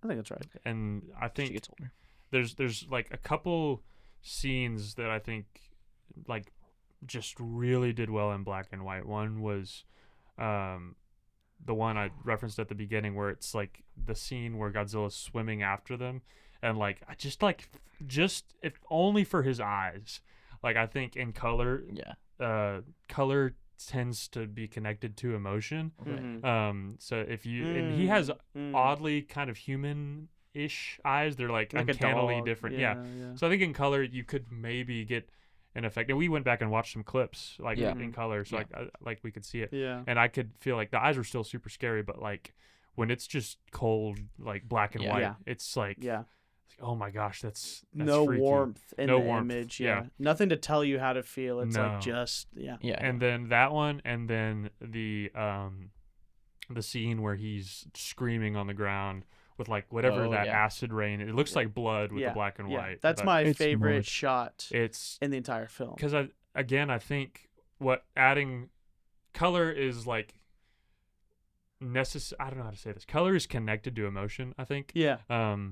think that's right. And I She think gets older. there's like a couple scenes that I think like just really did well in black and white. One was the one I referenced at the beginning where it's like the scene where Godzilla's swimming after them, and like I just if only for his eyes. Like I think in color Yeah. color tends to be connected to emotion. Right. So if you and he has oddly kind of human-ish eyes. They're like a uncannily dog. different. Yeah. So I think in color you could maybe get an effect. And we went back and watched some clips like Yeah. in color, so Yeah. like we could see it. Yeah. And I could feel like the eyes were still super scary, but like when it's just cold, like black and Yeah. white, Yeah. it's like, Yeah. oh my gosh, that's No freaky. warmth in No the warmth, image. yeah. Nothing to tell you how to feel. It's No. like just yeah. Yeah. And then that one, and then the scene where he's screaming on the ground with like whatever Oh, that yeah. acid rain. It looks like blood with Yeah. the black and Yeah. white. That's but my It's favorite more- shot It's in the entire film. because I think adding color is like necessary. I don't know how to say this. Color is connected to emotion, I think. Yeah.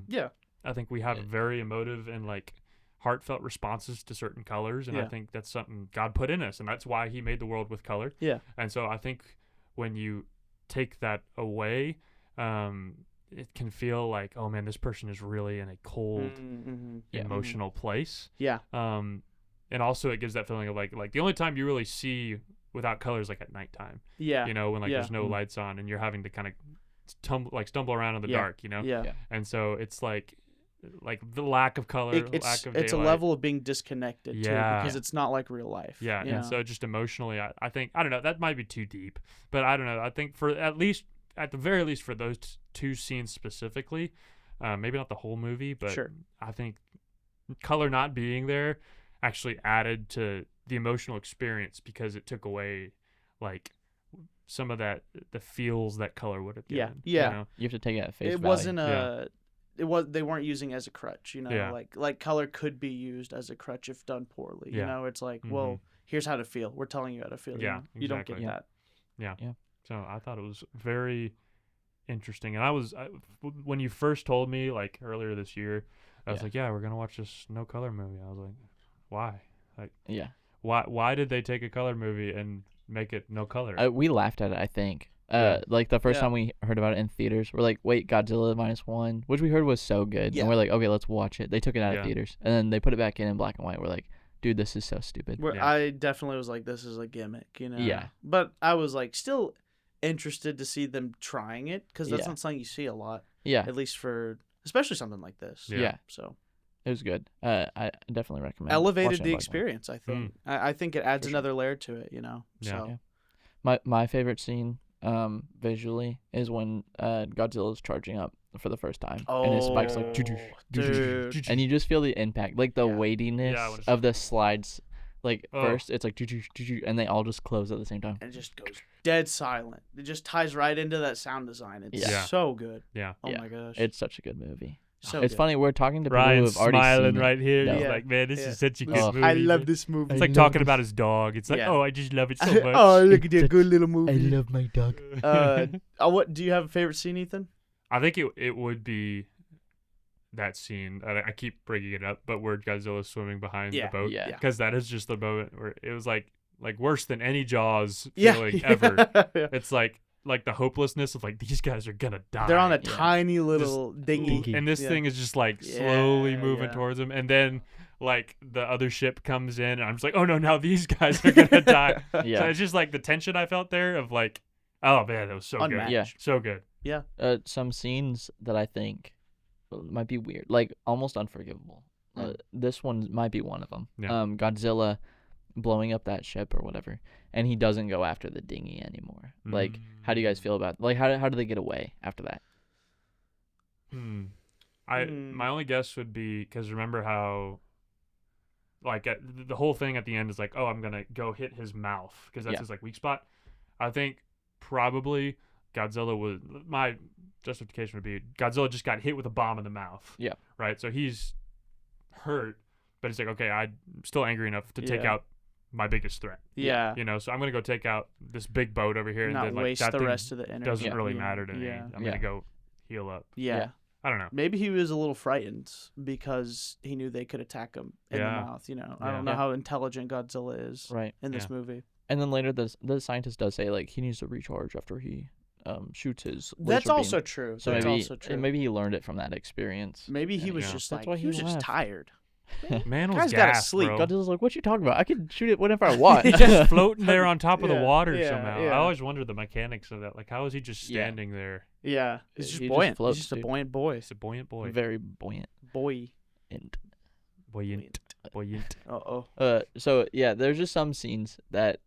Yeah. I think we have Yeah. very emotive and like heartfelt responses to certain colors, and I Yeah. think that's something God put in us, and that's why He made the world with color. Yeah. And so I think when you take that away, it can feel like, oh man, this person is really in a cold, Mm-hmm. Yeah. emotional place. Yeah. And also it gives that feeling of like the only time you really see without colors like at nighttime. Yeah. You know, when like Yeah. there's no Mhm. lights on and you're having to kind of stumble around in the Yeah. dark. You know. Yeah. Yeah. And so it's like the lack of color, lack It's of it's a daylight. level of being disconnected too, Yeah. because it's not like real life. Yeah, you and know? so just emotionally, I think, I don't know, that might be too deep, but I don't know. I think for at the very least for those two scenes specifically, maybe not the whole movie, but Sure. I think color not being there actually added to the emotional experience because it took away like some of the feels that color would have Yeah. given. Yeah. You know? You have to take it at face It value. wasn't Yeah. they weren't using it as a crutch, you know. Yeah. Like color could be used as a crutch if done poorly. You Yeah. know, it's like, Mhm. well, here's how to feel. We're telling you how to feel. Yeah, You don't get exactly. that. So I thought it was very interesting. And when you first told me like earlier this year, I was Yeah. like, yeah, we're going to watch this no color movie. I was like, why? Yeah. Why did they take a color movie and make it no color? We laughed at it, I think. Yeah. Like the first Yeah. time we heard about it in theaters, we're like, wait, Godzilla -1, which we heard was so good. Yeah. And we're like, okay, let's watch it. They took it out Yeah. of theaters. And then they put it back in black and white. We're like, dude, this is so stupid. Where Yeah. I definitely was like, this is a gimmick, you know. Yeah. But I was like still interested to see them trying it because that's Yeah. not something you see a lot, Yeah. at least for especially something like this. Yeah. Yeah. So It was good. I definitely recommend elevated watching it the in black and white. experience. I think. I think it adds For sure. another layer to it. You know. Yeah. So Yeah. My favorite scene visually is when Godzilla's charging up for the first time. And his spike's like, dude. and you just feel the impact, like the Yeah. weightiness Yeah, when it's- of the slides. Like Oh. first it's like and they all just close at the same time. And it just goes dead silent. It just ties right into that sound design. It's Yeah. so good. Yeah. Oh Yeah. my gosh. It's such a good movie. so It's good. funny, we're talking to people who Ryan's have already smiling seen it. right here. No. He's Yeah. like, man, this Yeah. is such a good Oh. movie. I love man." this movie. It's like talking about his dog. It's like, Yeah. oh, I just love it so much. Oh, look at that good little movie. love my dog. What do you have a favorite scene, Ethan? I think it would be that scene. I keep bringing it up, but where Godzilla's swimming behind Yeah. the boat. Yeah. Because that is just the moment where it was like worse than any Jaws Yeah. feeling ever. Yeah. It's like the hopelessness of like these guys are gonna die. They're on a Yeah. tiny little dinghy. and this Yeah. thing is just like slowly Yeah, moving yeah. towards him, and then like the other ship comes in, and I'm just like, oh no, now these guys are gonna die. So Yeah. it's just like the tension I felt there of like, oh man, that was so Unmatched. good, Yeah. so good. Some scenes that I think might be weird, like almost unforgivable. This one might be one of them. Yeah. Godzilla blowing up that ship or whatever, and he doesn't go after the dinghy anymore. Like, how do you guys feel about how do they get away after that? My only guess would be because remember how like the whole thing at the end is like, oh, I'm gonna go hit his mouth because that's Yeah. his like weak spot. I think probably Godzilla was my justification would be Godzilla just got hit with a bomb in the mouth. Yeah. Right. So he's hurt, but he's like, okay, I'm still angry enough to take Yeah. out my biggest threat. Yeah. You know, so I'm gonna go take out this big boat over here, Not and then like waste that the thing rest of the energy. doesn't Yeah. really Yeah. matter to me. Yeah. I'm Yeah. gonna go heal up. Yeah. Yeah. I don't know. Maybe he was a little frightened because he knew they could attack him in Yeah. the mouth. You know, I Yeah. don't know Yeah. how intelligent Godzilla is Right. in this Yeah. movie. And then later, the scientist does say like he needs to recharge after he shoots his. That's laser beam. also true. So That's maybe also true. maybe he learned it from that experience. Maybe he and was Yeah. just That's like why he was he just left. tired. Man was Guy's gotta gassed, sleep. bro. Godzilla's like, what you talking about? I can shoot it whenever I want. He's just floating there on top of the Yeah, water yeah, somehow. yeah. I always wondered the mechanics of that. Like, how is he just Yeah. standing there? Yeah, he's just He just buoyant. floats, he's just a dude. buoyant boy. He's a buoyant boy. Very buoyant. Boy. And Buoyant. Buoyant. Uh-oh. so yeah, there's just some scenes that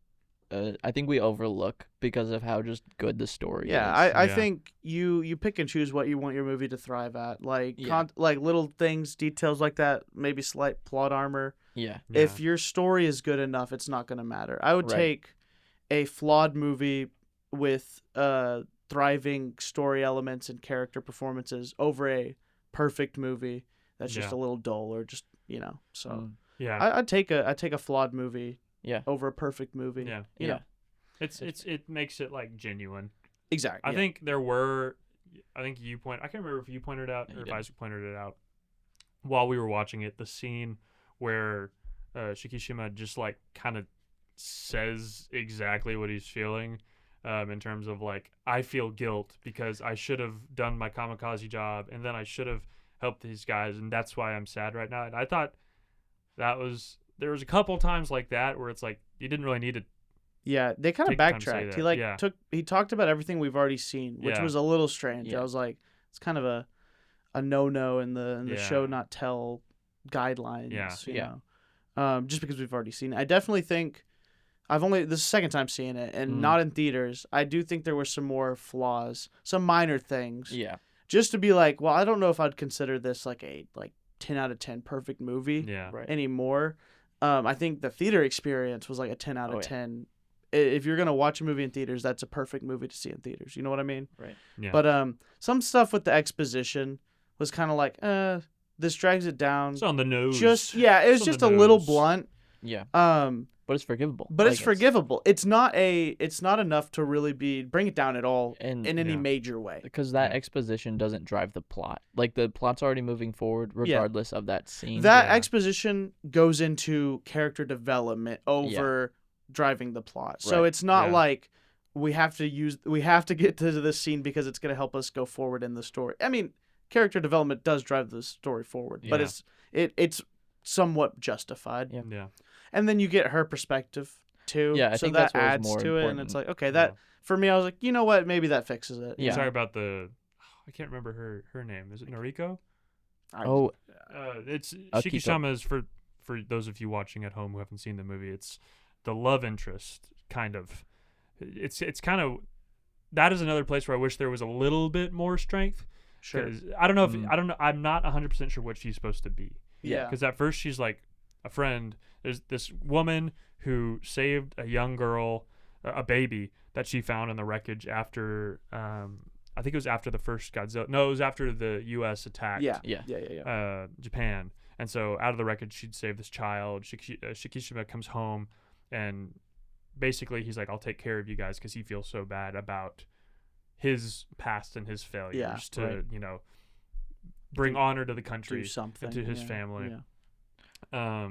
I think we overlook because of how just good the story Yeah, is. I Yeah. think you pick and choose what you want your movie to thrive at. Like Yeah. like little things, details like that, maybe slight plot armor. Yeah. Yeah. If your story is good enough, it's not going to matter. I would Right. take a flawed movie with thriving story elements and character performances over a perfect movie that's just Yeah. a little dull or just, So Mm, Yeah. I'd take a flawed movie yeah. over a perfect movie. Yeah. You Yeah. know. It makes it like genuine. Exactly. I think there were, I can't remember if you pointed it out You or if did. Isaac pointed it out while we were watching it. The scene where Shikishima just like kind of says exactly what he's feeling, in terms of like, I feel guilt because I should have done my kamikaze job and then I should have helped these guys and that's why I'm sad right now. And I thought there was a couple times like that where it's like you didn't really need to. Yeah, they kind of Take the time to say backtracked. He that, like yeah. he talked about everything we've already seen, which Yeah. was a little strange. Yeah. I was like, it's kind of a no in the Yeah. show not tell guidelines. Yeah. You Yeah. know? Just because we've already seen it. I definitely think this is the second time seeing it and Mm. not in theaters. I do think there were some more flaws, some minor things. Yeah. Just to be like, well, I don't know if I'd consider this like a 10 out of 10 perfect movie Yeah. Right. anymore. I think the theater experience was like a 10 out of Oh, yeah. 10. If you're gonna watch a movie in theaters, that's a perfect movie to see in theaters. You know what I mean? Right. Yeah. But some stuff with the exposition was kind of like, this drags it down. It's on the nose. It was It's on just the a little nose. blunt. Yeah. But But it's forgivable. it's Like, forgivable. It's not enough to really bring it down at all And in any Yeah. major way. because that Yeah. exposition doesn't drive the plot. Like the plot's already moving forward regardless of that scene. That Yeah. exposition goes into character development over driving the plot. So Right. it's not Yeah. like we have to get to this scene because it's going to help us go forward in the story. I mean, character development does drive the story forward, but Yeah. it's somewhat justified. Yeah. Yeah. And then you get her perspective too. Yeah, I so think that that's what was adds more to it, and important. it's like, okay, that for me, I was like, you know what, maybe that fixes it. Yeah. Sorry about I can't remember her name. Is it Noriko? Oh, It's Akiko. Shikishama is for those of you watching at home who haven't seen the movie. It's the love interest, kind of. It's kind of, that is another place where I wish there was a little bit more strength. Sure. 'Cause I don't know if Mm. I don't know. I'm not 100% sure what she's supposed to be. Yeah. Because at first she's like a friend. There's this woman who saved a young girl, a baby that she found in the wreckage after. I think it was after the first Godzilla. No, it was after the U.S. attacked. Yeah. yeah. Japan. And so out of the wreckage, she'd save this child. Shikishima comes home, and basically he's like, I'll take care of you guys because he feels so bad about his past and his failures to, right. Bring honor to the Do country something and to his yeah, family. Yeah.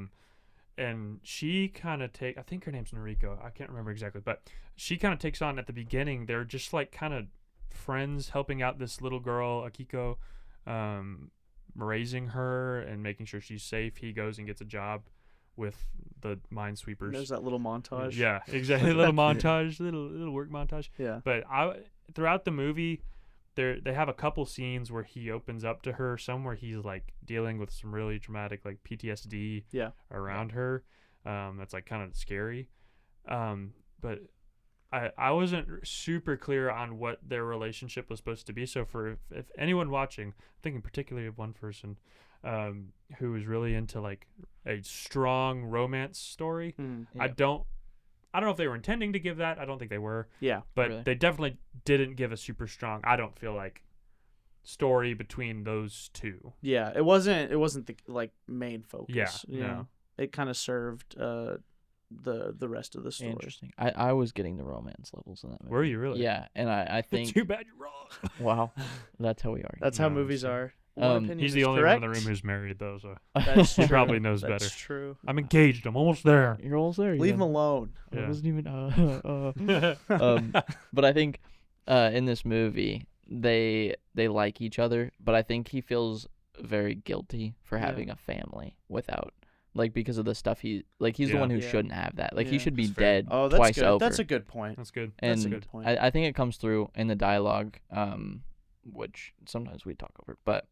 And she kind of I think her name's Noriko. I can't remember exactly, but she kind of takes on at the beginning. They're just like kind of friends helping out this little girl, Akiko, raising her and making sure she's safe. He goes and gets a job with the minesweepers. There's that little montage. Yeah, exactly. little montage, little work montage. Yeah. But throughout the movie, they have a couple scenes where he opens up to her. Some where he's like dealing with some really traumatic like PTSD. Yeah. Around her, that's like kind of scary. But I wasn't super clear on what their relationship was supposed to be. So if anyone watching, I'm thinking particularly of one person, who is really into like a strong romance story. Mm. Yeah. I don't know if they were intending to give that. I don't think they were. Yeah. But Really? they definitely didn't give a super strong, I don't feel like, story between those two. Yeah. It wasn't the like main focus. Yeah, You no. know? It kind of served the rest of the story. Interesting. I was getting the romance levels in that movie. Were you really? Yeah, and I think Too bad you're wrong. wow, that's how we are. That's how No, movies so- are. One opinion He's the is only one in correct. the room who's married, though, so That's he true. probably knows That's better. true. I'm engaged. I'm almost there. You're almost there. Leave him again. alone. I Yeah. wasn't even. But I think in this movie they like each other, but I think he feels very guilty for Yeah. having a family without, like, because of the stuff he's the one who Yeah. shouldn't have that. Like, he Yeah. should be That's fair. dead Oh, that's twice good. over. That's a good point. That's good. and That's a good point. I think it comes through in the dialogue, which sometimes we talk over, but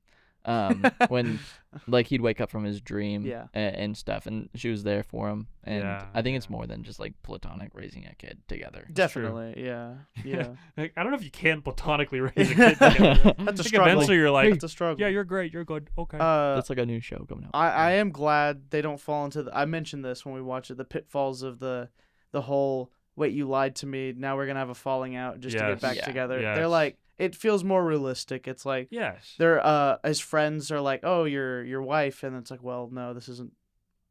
when like he'd wake up from his dream Yeah. and stuff, and she was there for him, and Yeah, I think it's yeah. more than just like platonic raising a kid together. true. Definitely. Yeah. Yeah. Like, I don't know if you can platonically raise a kid together. That's a I think struggle. eventually you're like, That's a struggle. yeah, you're great, you're good, okay. That's like a new show coming out. I am glad they don't fall into I mentioned this when we watched it, the pitfalls of the whole wait, you lied to me, now we're gonna have a falling out just to get Yes. back Yeah. together. Yes. They're like, it feels more realistic. It's like Yes. they're his friends are like, oh, your wife, and it's like, well, no, this isn't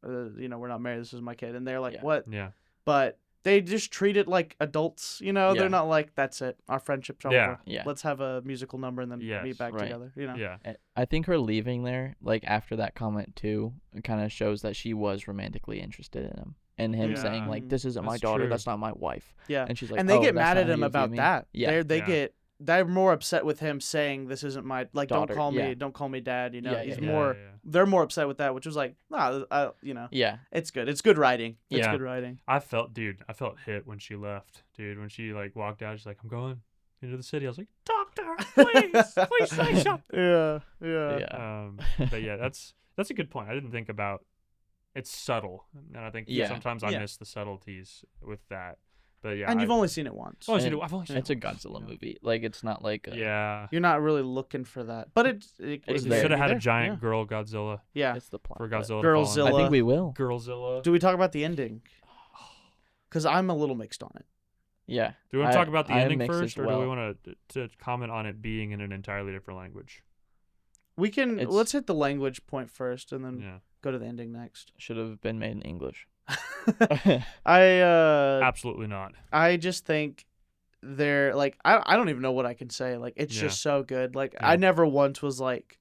we're not married, this is my kid, and they're like, Yeah. what? Yeah. But they just treat it like adults, Yeah. they're not like, that's it, our friendship's over. Yeah. Yeah. Let's have a musical number and then Yes. meet back Right. together, Yeah. I think her leaving there, like after that comment too, kind of shows that she was romantically interested in him, and him Yeah. saying like, "This isn't my That's daughter. true. That's not my wife." Yeah. And she's like, And they "Oh, get that's mad not at how him you view about me?" that. Yeah. They're more upset with him saying this isn't my Daughter, don't call me yeah. don't call me dad. Yeah, He's yeah. more. Yeah. They're more upset with that, which was like, Yeah. it's good. It's good writing. It's Yeah. good writing. I felt hit when she left, dude. When she like walked out, she's like, I'm going into the city. I was like, doctor, please say something. Yeah. Yeah. But yeah, that's a good point. I didn't think about it's subtle, and I think Yeah. sometimes I Yeah. miss the subtleties with that. But yeah, And you've only seen it once. I've And only seen It's it a once, Godzilla yeah. movie. Like, it's not like Yeah, You're not really looking for that, but it It's they there. should have had a there. giant girl Godzilla Yeah. it's the plot. for but Godzilla. Girlzilla. I think we will. Girlzilla. Do we talk about the ending? Because I'm a little mixed on it. Yeah. Do we want to talk about the I am ending mixed as first, or do well. we want to comment on it being in an entirely different language? We can It's- let's hit the language point first, and then Yeah, go to the ending next. Should have been made in English. I absolutely not. I just think they're like I don't even know what I can say. Like it's Yeah. just so good. Like Yeah. I never once was like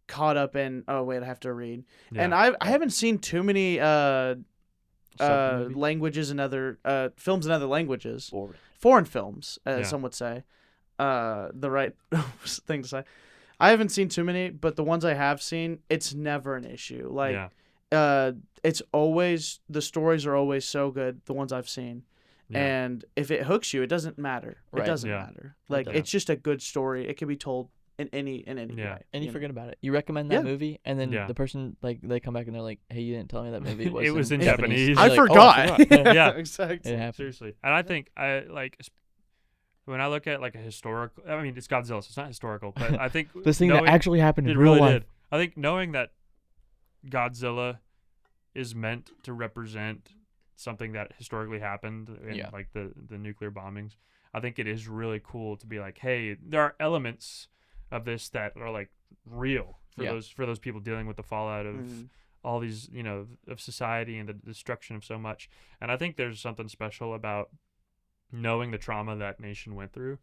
caught up in oh wait I have to read. Yeah. And I haven't seen too many Sub-movie? languages and other films in other languages. Boring. Foreign films, as Yeah. some would say. The right thing to say. I haven't seen too many, but the ones I have seen, it's never an issue. Like yeah. it's always the stories are always so good, the ones I've seen. Yeah. And if it hooks you, it doesn't matter. It Right. doesn't Yeah. matter. Like doesn't. it's just a good story. It can be told in any Yeah. way. And you know? forget about it. You recommend that Yeah. movie, and then Yeah. the person, like, they come back and they're like, "Hey, you didn't tell me that movie was It was in Japanese." Japanese. I You're like, "Oh, forgot. Yeah. Exactly. It happened. Seriously, and I think I like when I look at like a historical. I mean, it's Godzilla, so it's not historical, but I think This thing that knowing- actually happened in it real really life. did. I think knowing that Godzilla is meant to represent something that historically happened in Yeah. like the nuclear bombings. I think it is really cool to be like, hey, there are elements of this that are like real for Yeah. those people dealing with the fallout of Mhm. all these, of society and the destruction of so much. And I think there's something special about knowing the trauma that nation went through,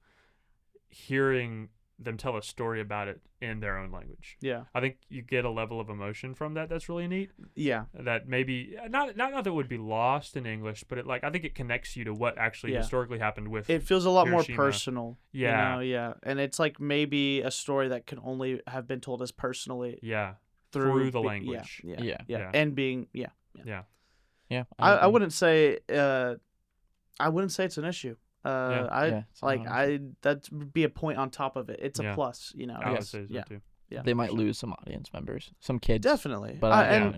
hearing them tell a story about it in their own language. Yeah. I think you get a level of emotion from that that's really neat. Yeah. That maybe not that would be lost in English, but it I think it connects you to what actually Yeah. historically happened with. It feels a lot Hiroshima. more personal. Yeah. Yeah. And it's like maybe a story that can only have been told as personally yeah, through the be- language. Yeah. Yeah. Yeah. And being yeah. Yeah. I agree. wouldn't say it's an issue. Yeah. I Yeah, it's not an issue. that would be a point on top of it. It's Yeah. a plus, I would Yes. say so Yeah. too. Yeah. They might sure. lose some audience members, some kids. Definitely. But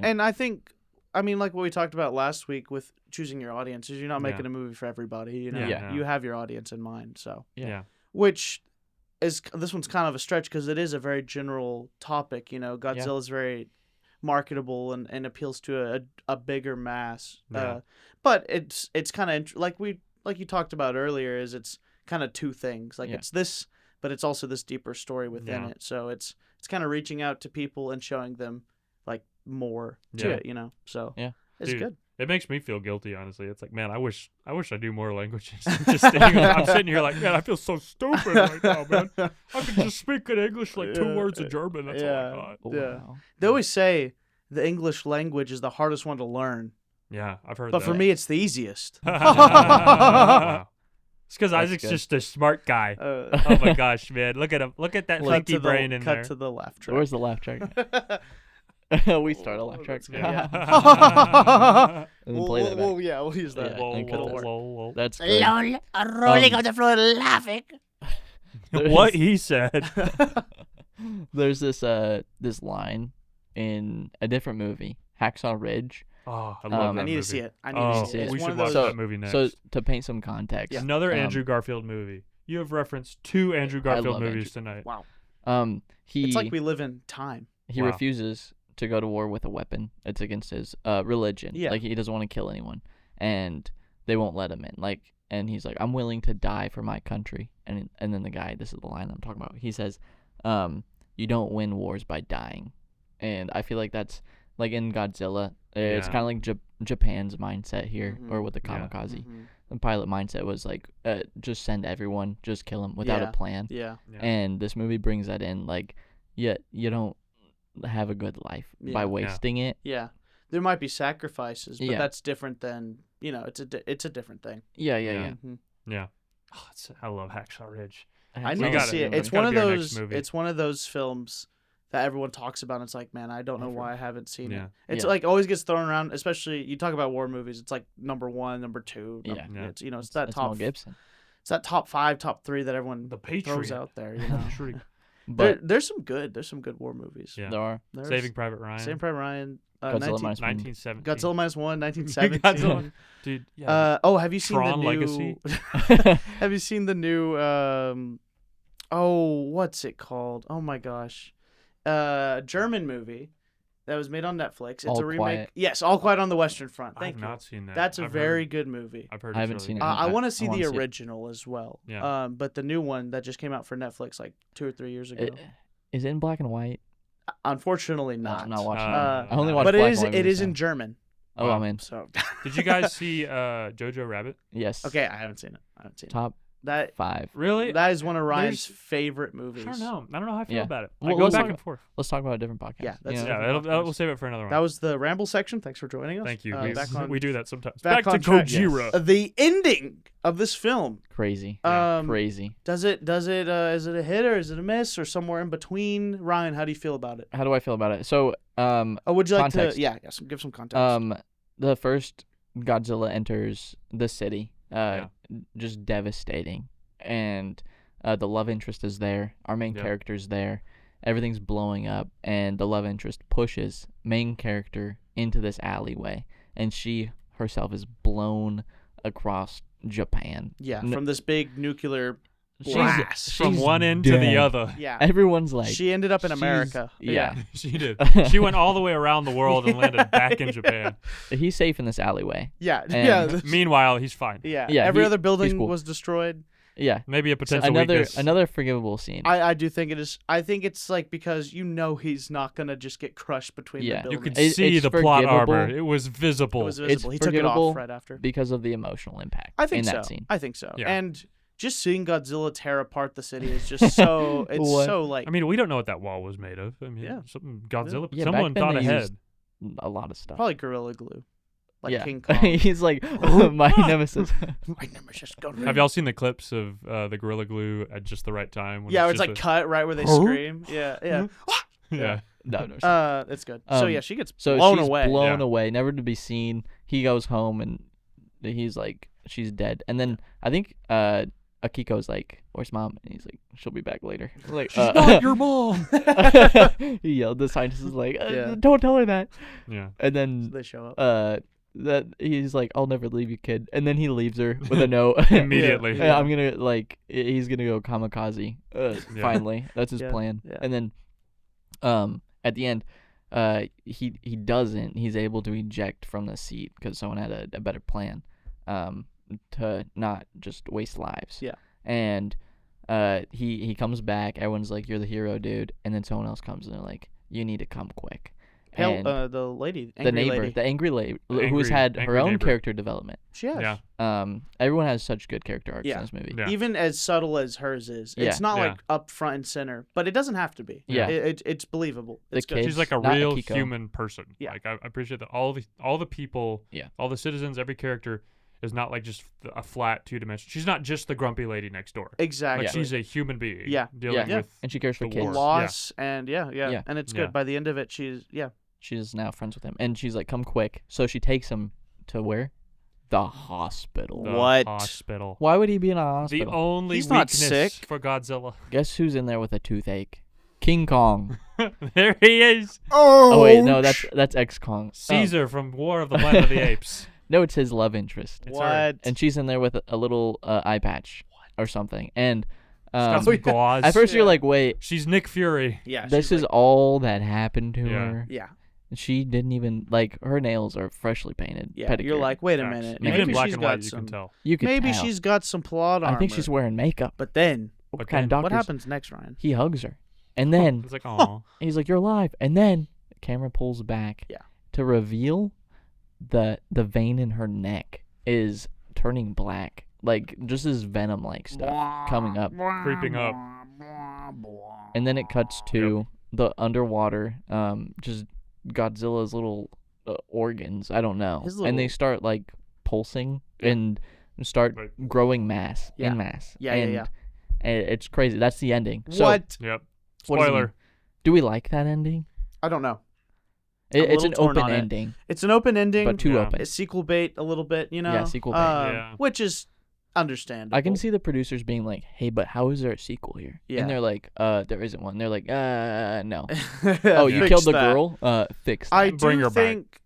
and I think I mean like what we talked about last week with choosing your audience is you're not making Yeah. a movie for everybody, you know. Yeah. You have your audience in mind, so Yeah. Yeah. which is this one's kind of a stretch because it is a very general topic, Godzilla's very marketable and appeals to a bigger mass. Yeah. But it's kind of like you talked about earlier is it's kind of two things. Like Yeah. it's this, but it's also this deeper story within Yeah. it. So it's kind of reaching out to people and showing them like more to Yeah. it, So Yeah. it's Dude, good. It makes me feel guilty, honestly. It's like, man, I wish I do more languages. Just I'm sitting here like, man, I feel so stupid right now, man. I could just speak in English like 2 words of German. That's all I got. Oh, Yeah. wow. They always say the English language is the hardest one to learn, Yeah, I've heard but that. for me it's the easiest. Wow. It's because Isaac's good. just a smart guy. Uh, Oh my gosh, man! Look at him. Look at that cut thinky to brain the in cut there. to the laugh track. Where's the laugh track? We start a laugh track. that's good, Yeah. And then play that back. We'll use that. Yeah, Whoa, and cut whoa, that. whoa, whoa. That's good. Lol, rolling Um, on the floor laughing. What he said. There's this line in a different movie, Hacksaw Ridge. Oh, I love that I need movie. to see it. I need Oh, to see it. we It's should one watch of those. that movie next. So to paint some context, Another um, Andrew Garfield movie. You have referenced 2 Andrew Garfield love movies Andrew. tonight. Wow. he It's like we live in time. he Wow. refuses to go to war with a weapon. It's against his religion. Yeah. Like he doesn't want to kill anyone, and they won't let him in. Like, and he's like, I'm willing to die for my country. And then the guy, this is the line I'm talking about. He says, you don't win wars by dying. And I feel like that's like in Godzilla. It's Yeah. kind of like Japan's mindset here, Mhm. or with the Yeah. kamikaze. Mhm. The pilot mindset was like, just send everyone, just kill them without Yeah. a plan. Yeah. Yeah. And this movie brings that in. Like, you don't have a good life Yeah. by Yeah. wasting it. Yeah. There might be sacrifices, but Yeah. that's different than it's a different thing. Yeah, yeah, Yeah. yeah. Mhm. Yeah. Oh, I love Hacksaw Ridge. I We need to gotta- see it. we It's gotta one of do our next those. movie. It's one of those films that everyone talks about. And it's like, man, I don't know Never. why I haven't seen Yeah. it. It's Yeah. like always gets thrown around. Especially you talk about war movies. It's like number 1, number 2. Yeah. Yeah. It's it's that That's Mel top. Gibson. It's that top 5, top 3 that everyone The throws Patriot. out there. You know. Patriot. But There's some good. There's some good war movies. Yeah. there are There's Saving Private Ryan. Saving Private Ryan. Godzilla minus one. 1917. Godzilla -1, 1917. Godzilla. Dude, yeah. Have you seen Tron the new? Legacy? Have you seen the new? What's it called? Oh my gosh, German movie that was made on Netflix. It's All a remake. Quiet. Yes, All Quiet on the Western Front. I've Thank you. not seen that. That's a I've very heard, good movie. I've heard I it's haven't really seen good. it. I want I to see wanna the see it. original as well. Yeah. But the new one that just came out for Netflix like 2 or 3 years ago. Is it in black and white? Unfortunately, No, not. I'm not watching Uh, that. I only watch But black it is. and white It movies is in now. German. Oh, Wow. I'm in. So Did you guys see Jojo Rabbit? Yes. okay, I haven't seen it. Top That 5. Really? that is one of Ryan's There's- favorite movies. I don't know. I don't know how I feel Yeah. about it. Well, I go let's back talk- and forth. Let's talk about a different podcast. Yeah, that's You know? Yeah, we'll save it for another one. That was the ramble section. Thanks for joining us. Thank you. Back on, we do that sometimes. back Back, on to track, Gojira. yes. the ending of this film. Crazy. Yeah. Crazy. Is it is it a hit or is it a miss or somewhere in between? Ryan, how do you feel about it? How do I feel about it? So, Oh, would you like Context. to? Yeah, give some context. the first Godzilla enters the city, Yeah. just devastating, and the love interest is there. Our main Yeah. character's there. Everything's blowing up, and the love interest pushes main character into this alleyway, and she herself is blown across Japan. Yeah, n- from this big nuclear She's- blast. From she's one end to the dead. other. Yeah, Everyone's like, she ended up in she's- America. Yeah. She did. She went all the way around the world and landed back in Japan. He's safe in this alleyway. yeah, And- yeah. Meanwhile, he's fine. Yeah, Yeah, every he- other building he's cool. was destroyed. Yeah. Maybe a potential Another weakness. another forgivable scene. I do think it is. I think it's like because he's not gonna just get crushed between Yeah. the You buildings. could see it's the plot forgivable. armor. It was visible. It was visible. He took it forgivable off right after. because of the emotional impact I think in so. that scene. I think so. Yeah. And just seeing Godzilla tear apart the city is just so. It's What? so like. I mean, we don't know what that wall was made of. I mean, Yeah. something Godzilla. Yeah, someone back then thought they ahead. used a lot of stuff. probably Gorilla Glue, like yeah. King Kong. He's like my nemesis. My nemesis Gorilla. Have y'all seen the clips of the Gorilla Glue at just the right time? When Yeah, it's it's just like cut right where they Huh? scream. Yeah, yeah. yeah. No. It's good. So Um, yeah, she gets So blown she's away. blown Yeah. away, never to be seen. He goes home and he's like, she's dead. And then I think Akiko's like, "Where's mom?" And he's like, "She'll be back later." Like, She's not your mom. he yelled. The scientist is like, Yeah. "Don't tell her that." Yeah. And then They show up. that he's like, "I'll never leave you, kid." And then he leaves her with a note. Immediately. Yeah, I'm gonna he's gonna go kamikaze. Yeah. Finally, that's his Yeah, plan. yeah. And then, at the end, he doesn't. He's able to eject from the seat because someone had a better plan, to not just waste lives. Yeah. And he comes back. Everyone's like, "You're the hero, dude." And then someone else comes and they're like, "You need to come quick." And The lady, the angry neighbor, lady. the angry lady, The who's had angry her own neighbor. character development. She has. Yeah. Everyone has such good character arcs Yeah. in this movie. Yeah. Even as subtle as hers is, it's Yeah. not Yeah. like up front and center, but it doesn't have to be. Yeah. It's believable. The It's good. kid- She's like a not real Akiko. human person. Yeah. Like I appreciate that all the people, Yeah. all the citizens, every character is not like just a flat 2-dimensional. She's not just the grumpy lady next door. Exactly. Like she's a human being. Yeah. Dealing Yeah. with And she cares for the kids. war. loss and yeah, Yeah. and it's Yeah. good. By the end of it, she's She's now friends with him, and she's like, "Come quick!" So she takes him to where? The hospital. The What? hospital. Why would he be in a The hospital? only He's not weakness sick. for Godzilla. Guess who's in there with a toothache? King Kong. There he is. Oh wait, no, that's X Kong. Caesar from War of the Planet of the Apes. No, it's his love interest, It's her. what? and she's in there with a little eye patch or something. And She's got some gauze. at first you're Yeah. like, wait, She's Nick Fury. Yeah. this she's is like, all that happened to Yeah. her. yeah. She didn't even like her nails are freshly painted. Yeah. Pedicured. You're like, wait a Facts. minute. Even in Maybe black she's and got white, you some. can tell. you could Maybe tell. she's got some plot armor. I think she's wearing makeup. But then, What But kind of then- what doctors? happens next, Ryan? He hugs her, and then It's like, oh, he's like, "You're alive," and then the camera pulls back. Yeah. To reveal the vein in her neck is turning black, like just this venom like stuff coming up, creeping up. and then it cuts to the underwater, just Godzilla's little organs. I don't know, His and they little- start like pulsing and start Right. growing mass Yeah. in mass. Yeah, and, yeah. and it's crazy. That's the ending. So, What? Yep. what does it mean? Spoiler. Do we like that ending? I don't know. I'm a It's an little torn open on it. ending, It's an open ending. but too Yeah. open. It's sequel bait a little bit, you know. Yeah, sequel bait. Yeah. Which is understandable. I can see the producers being like, "Hey, but how is there a sequel here?" Yeah. And they're like, there isn't one." They're like, no." Oh, you Fix killed the that. girl? Fix that. I Bring do her back. think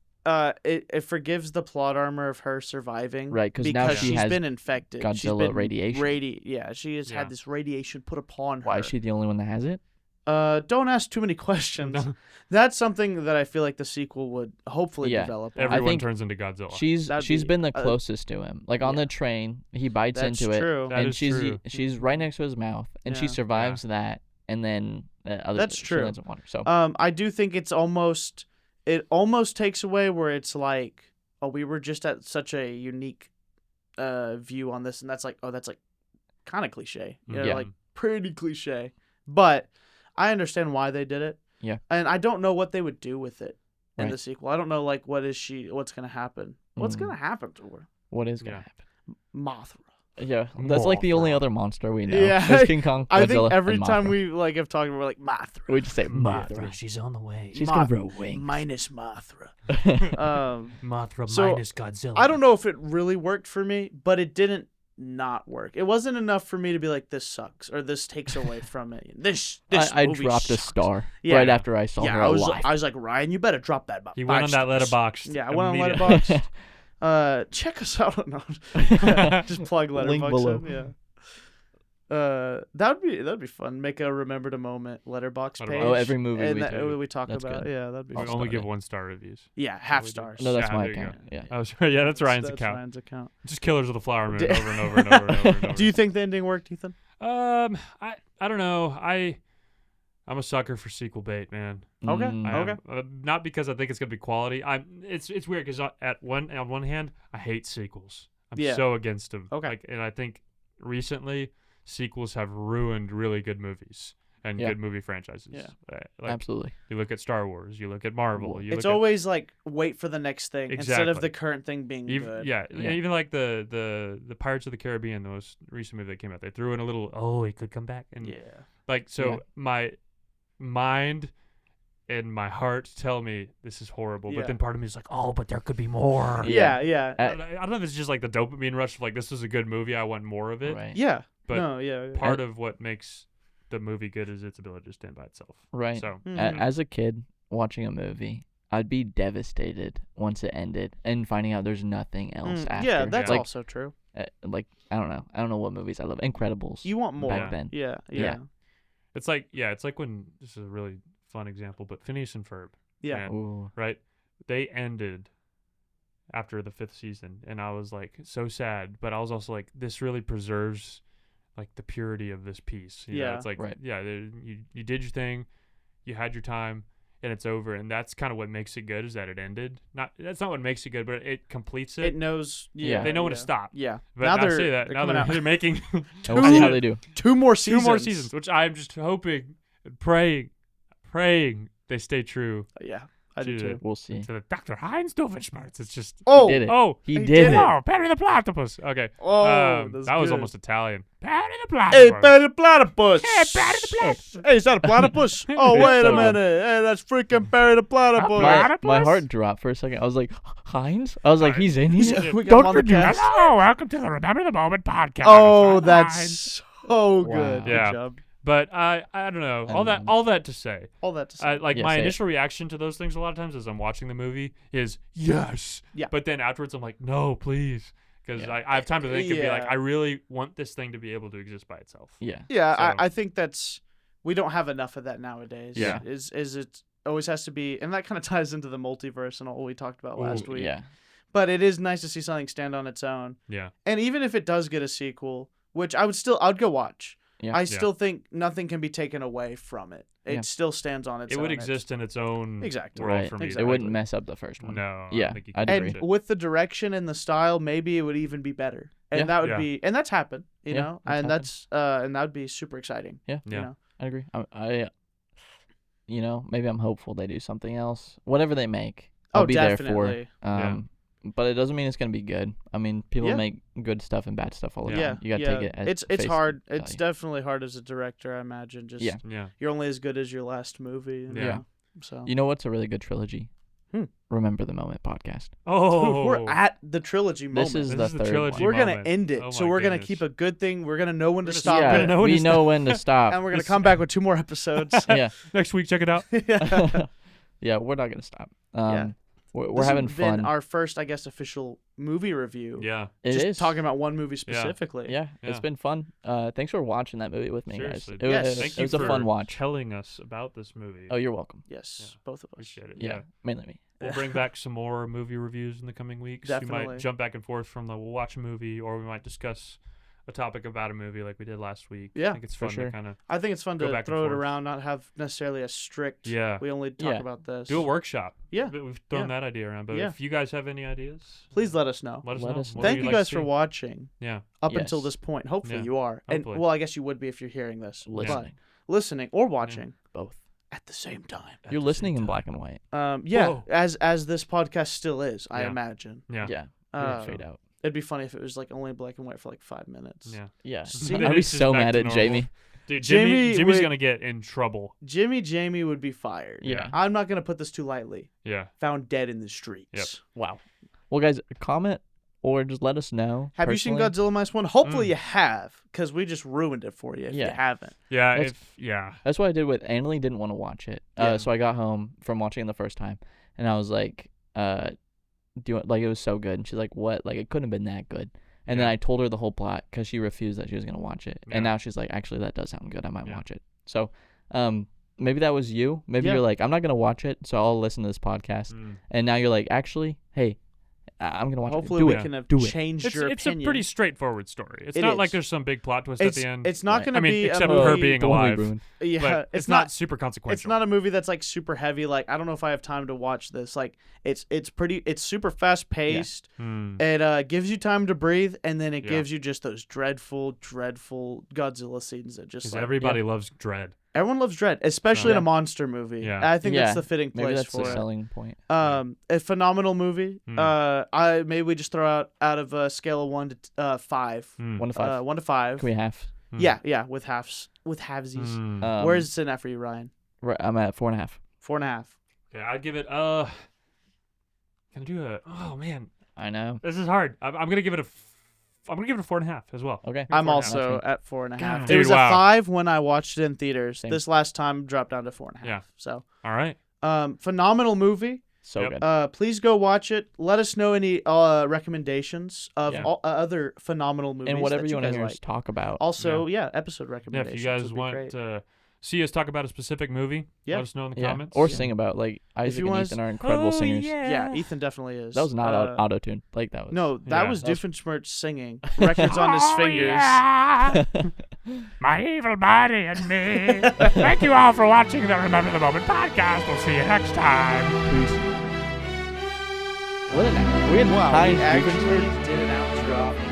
it forgives the plot armor of her surviving. Right, 'cause now because she she's has been infected. She's Godzilla been radiation. Yeah, she has Yeah. had this radiation put upon her. Why is she the only one that has it? Don't ask too many questions. No. That's something that I feel like the sequel would hopefully Yeah. develop. on. Everyone think turns into Godzilla. She's That'd be, been the uh, closest to him. Like on yeah. the train, he bites That's into it, true. That and is she's true. she's right next to his mouth, and she Yeah. survives that, and then That's she true. lands in water. So I do think it almost takes away where it's like, oh, we were just at such a unique view on this, and that's like kind of cliche. You know, Yeah. like pretty cliche. But I understand why they did it. Yeah. And I don't know what they would do with it in Right. the sequel. I don't know like what's gonna happen. What's Mm. gonna happen to her? what is gonna Yeah. happen? Mothra. Yeah, that's like the only Mothra. other monster we know. Yeah. There's King Kong, Godzilla, I think every and time Mothra. we like have talked, we're like Mothra. we just say Mothra. She's on the way. She's Mothra. gonna grow wings. Minus Mothra. Mothra So, minus Godzilla. I don't know if it really worked for me, but it didn't not work. It wasn't enough for me to be like, this sucks or this takes away from it. This I movie dropped a sucks. star Yeah. right after I saw Yeah, her I was alive. like, Ryan, you better drop that. About He went on 5 that stars. letterbox. Yeah, I went on immediately. Letterboxd. Check us out. No, just plug Link Letterboxd. below. Yeah. That'd be fun. Make a remember to moment letterbox page. Letterboxd. Oh, every movie and we that, do. we talk That's about. good. Yeah, that'd be We I'll fun. only start give it. 1-star reviews. Yeah, half we do. stars. No, that's Yeah, my there you go. account. Yeah. Oh, sorry. Yeah, that's Ryan's That's account. Ryan's account. Just Killers of the Flower Moon D- over and over and over and over and over. Do you think the ending worked, Ethan? I don't know. I'm a sucker for sequel bait, man. Okay. Mm, I am. Okay. Not because I think it's gonna be quality. It's weird because on one hand I hate sequels. I'm Yeah. so against them. Okay. And I think recently sequels have ruined really good movies and Yeah. good movie franchises. Yeah. Like Absolutely. you look at Star Wars, you look at Marvel, you It's look always like wait for the next thing instead of Exactly. the current thing being at good. yeah, Yeah. even like the Pirates of the Caribbean, the most recent movie that came out. They threw in a little he could come back and Yeah. like so Yeah. my mind and my heart tell me this is horrible, Yeah. but then part of me is like, oh, but there could be more. Yeah. Yeah. I don't know if it's just like the dopamine rush of like this was a good movie, I want more of it. Right. Yeah. But no. Yeah. Part of what makes the movie good is its ability to stand by itself. Right. So Mhm. As a kid watching a movie, I'd be devastated once it ended and finding out there's nothing else after. Yeah, that's Yeah. also true. like I don't know. I don't know what movies I love. Incredibles. You want more. back then. Yeah. Yeah. Yeah. it's like when this is a really fun example, but Phineas and Ferb, Yeah. man, Ooh. right? They ended after the 5th season, and I was like so sad, but I was also like, this really preserves like the purity of this piece. You know, Yeah. it's like Right. you did your thing, you had your time, and it's over, and that's kind of what makes it good is that it ended. That's not what makes it good, but it completes it. It knows. Yeah. They know when yeah. to stop. Yeah. But now I they're say that they're now coming out they're making And we'll see how they do. 2 more seasons. 2 more seasons, which I'm just hoping, praying they stay true. Yeah. I do too. We'll see. To the Dr. Heinz Doofenshmirtz. It's just. Oh, He did it. Oh, He He did did it. oh, Perry the Platypus. Okay. Oh, that's that was good. almost Italian. Perry the Hey, Platypus. Patty Platypus. Hey, Perry the Platypus. Hey, is that a platypus? Oh, It's wait so a good. minute. Hey, that's freaking Barry the platypus. Platypus? My heart dropped for a second. I was like, Heinz? I was like, he's in here? We got him on the Dr. Doofenshmirtz. cast. Hello, welcome to the Remember the Moment podcast. Oh, I'm that's Heinz. so Wow. good. Good Yeah. job. But I don't know. I All don't that all that to say. All that to say. Like Yeah, my say it. initial reaction to those things a lot of times as I'm watching the movie is yes. Yeah. But then afterwards I'm like, no, please. Because Yeah. I have time to think and be like, Yeah. I really want this thing to be able to exist by itself. Yeah. Yeah, So- I think we don't have enough of that nowadays. Yeah. Is it always has to be, and that kind of ties into the multiverse and all we talked about last Ooh, week. Yeah. But it is nice to see something stand on its own. Yeah. And even if it does get a sequel, which I'd go watch. Yeah. I still think nothing can be taken away from it. It Yeah. still stands on its It own. would exist in its own Exactly. world Right. for me. Exactly. It wouldn't mess up the first one. No. I don't Yeah, think you I'd can agree. touch And it. with the direction and the style, maybe it would even be better. And Yeah. that would Yeah. be, and that's happened, you Yeah, know, that's and that's, and that would be super exciting. Yeah. You Yeah. know? I agree. Maybe I'm hopeful they do something else. Whatever they make, I'll Oh, be definitely. there for. But it doesn't mean it's gonna be good. I mean, people Yeah. make good stuff and bad stuff all the Yeah. time. You gotta yeah. take it as it's face hard. It's value. definitely hard as a director, I imagine. Just, Yeah. Yeah. you're only as good as your last movie. you Yeah. know? So You know what's a really good trilogy? Hmm. Remember the Moment podcast. Oh. we're at the trilogy moment. This is This the is the third trilogy one. We're gonna moment. end it, Oh so my we're gonna goodness. keep a good thing. We're gonna know when to We're stop Yeah, gonna it, know when we to know when to stop. and we're gonna This- come back with 2 more episodes. yeah. Next week, check it out. Yeah. Yeah, we're not gonna stop. Yeah. We're This having has been fun. our first, I guess, official movie review. Yeah. It Just is talking about one movie specifically. Yeah, it's Yeah. been fun. Thanks for watching that movie with me, Seriously. guys. It, Yes. was, Thank it you was a for fun watch. telling us about this movie. Oh, you're welcome. Yes, Yeah. both of us. Appreciate it. Yeah, Yeah. mainly me. We'll bring back some more movie reviews in the coming weeks. We Definitely. might jump back and forth from we'll watch a movie, or we might discuss a topic about a movie like we did last week. Yeah, I think it's for fun sure. to kind of I think it's fun Go to back and throw it forth. around, not have necessarily a strict. Yeah. We only talk Yeah. about this. do a workshop. Yeah. We've thrown Yeah. that idea around, but Yeah. if you guys have any ideas, Please let us know. let us Let know. us know. What would Thank you you like guys to for see? watching Yeah. up until Yes. this point. Hopefully Yeah. you are. And Hopefully. well, I guess you would be if you're hearing this. Listening. But listening or watching Both. at the same time. At You're the listening same in time. black and white. Yeah, Whoa. as this podcast still is, I Yeah. imagine. Yeah. Yeah. Uh, Straight out. It'd be funny if it was like only black and white for like 5 minutes. Yeah. Yeah. See, I'd be It's just so back mad to at normal. Jamie. Dude, Jamie Jimmy's would- gonna get in trouble. Jamie would be fired. Yeah. I'm not gonna put this too lightly. Yeah. Found dead in the streets. Yep. Wow. Well, guys, comment or just let us know. Have you seen personally. Godzilla Minus One? Hopefully Mm. you have, because we just ruined it for you if you Yeah. haven't. Yeah. That's- That's what I did with Annalie. Didn't want to watch it. Yeah. So I got home from watching it the first time, and I was like, it was so good. And she's like, what? Like, it couldn't have been that good. And then Yeah. I told her the whole plot because she refused that she was going to watch it. Yeah. And now she's like, actually, that does sound good. I might Yeah. watch it. So, maybe that was you. Maybe Yeah. you're like, I'm not going to watch it, so I'll listen to this podcast. Mm. And now you're like, actually, hey, I'm going to watch Hopefully it. Do we it. can have Do it. changed It's your a opinion. pretty straightforward story. It's It not like is. there's some big plot twist It's at the end. it's not Right. gonna I mean, be except a for her movie, being Don't make alive. ruin. yeah. But it's not super consequential. It's not a movie that's like super heavy. Like I don't know if I have time to watch this. Like it's super fast paced. Hmm. It gives you time to breathe, and then it Yeah. gives you just those dreadful Godzilla scenes that just Because like everybody loves Dread. everyone loves dread, especially So- in a monster movie. Yeah. I think Yeah. that's the fitting Maybe place that's the for it. selling point. A phenomenal movie. Mm. Maybe we just throw out of a scale of 1 to 5. Hmm. 1 to 5. 1 to 5. Can we half? Hmm. Yeah, with halvesies. Hmm. Where's it sitting at for you, Ryan? I'm at 4.5. 4.5. Yeah, I'd give it. Can I do a? Oh man, I know. this is hard. I'm gonna give it a. I'm gonna give it a 4.5 as well. Okay. I'm 4.5. also That's me. at 4.5. God. It Dude, was wow. a 5 when I watched it in theaters. Same. This last time dropped down to 4.5. Yeah. So, All right. phenomenal movie. So Yep. good. Please go watch it. Let us know any recommendations of Yeah. all, other phenomenal movies. And whatever that you want to guys hear like. us talk about. Also, episode Yeah, recommendations. if you guys would be want great. to see us talk about a specific movie, Yeah. let us know in the Yeah. comments. Or sing about, like, Isaac you and want Ethan us- are incredible Oh, singers. Yeah, Ethan definitely is. That was not auto-tune. Like, that was. No, that Yeah. was That was- Doofenshmirtz singing. Records on his Oh, fingers. yeah. My evil body and me. Thank you all for watching the Remember the Moment podcast. We'll see you next time. What an We had Wow, Heinz we actually Doofenshmirtz. did an outro.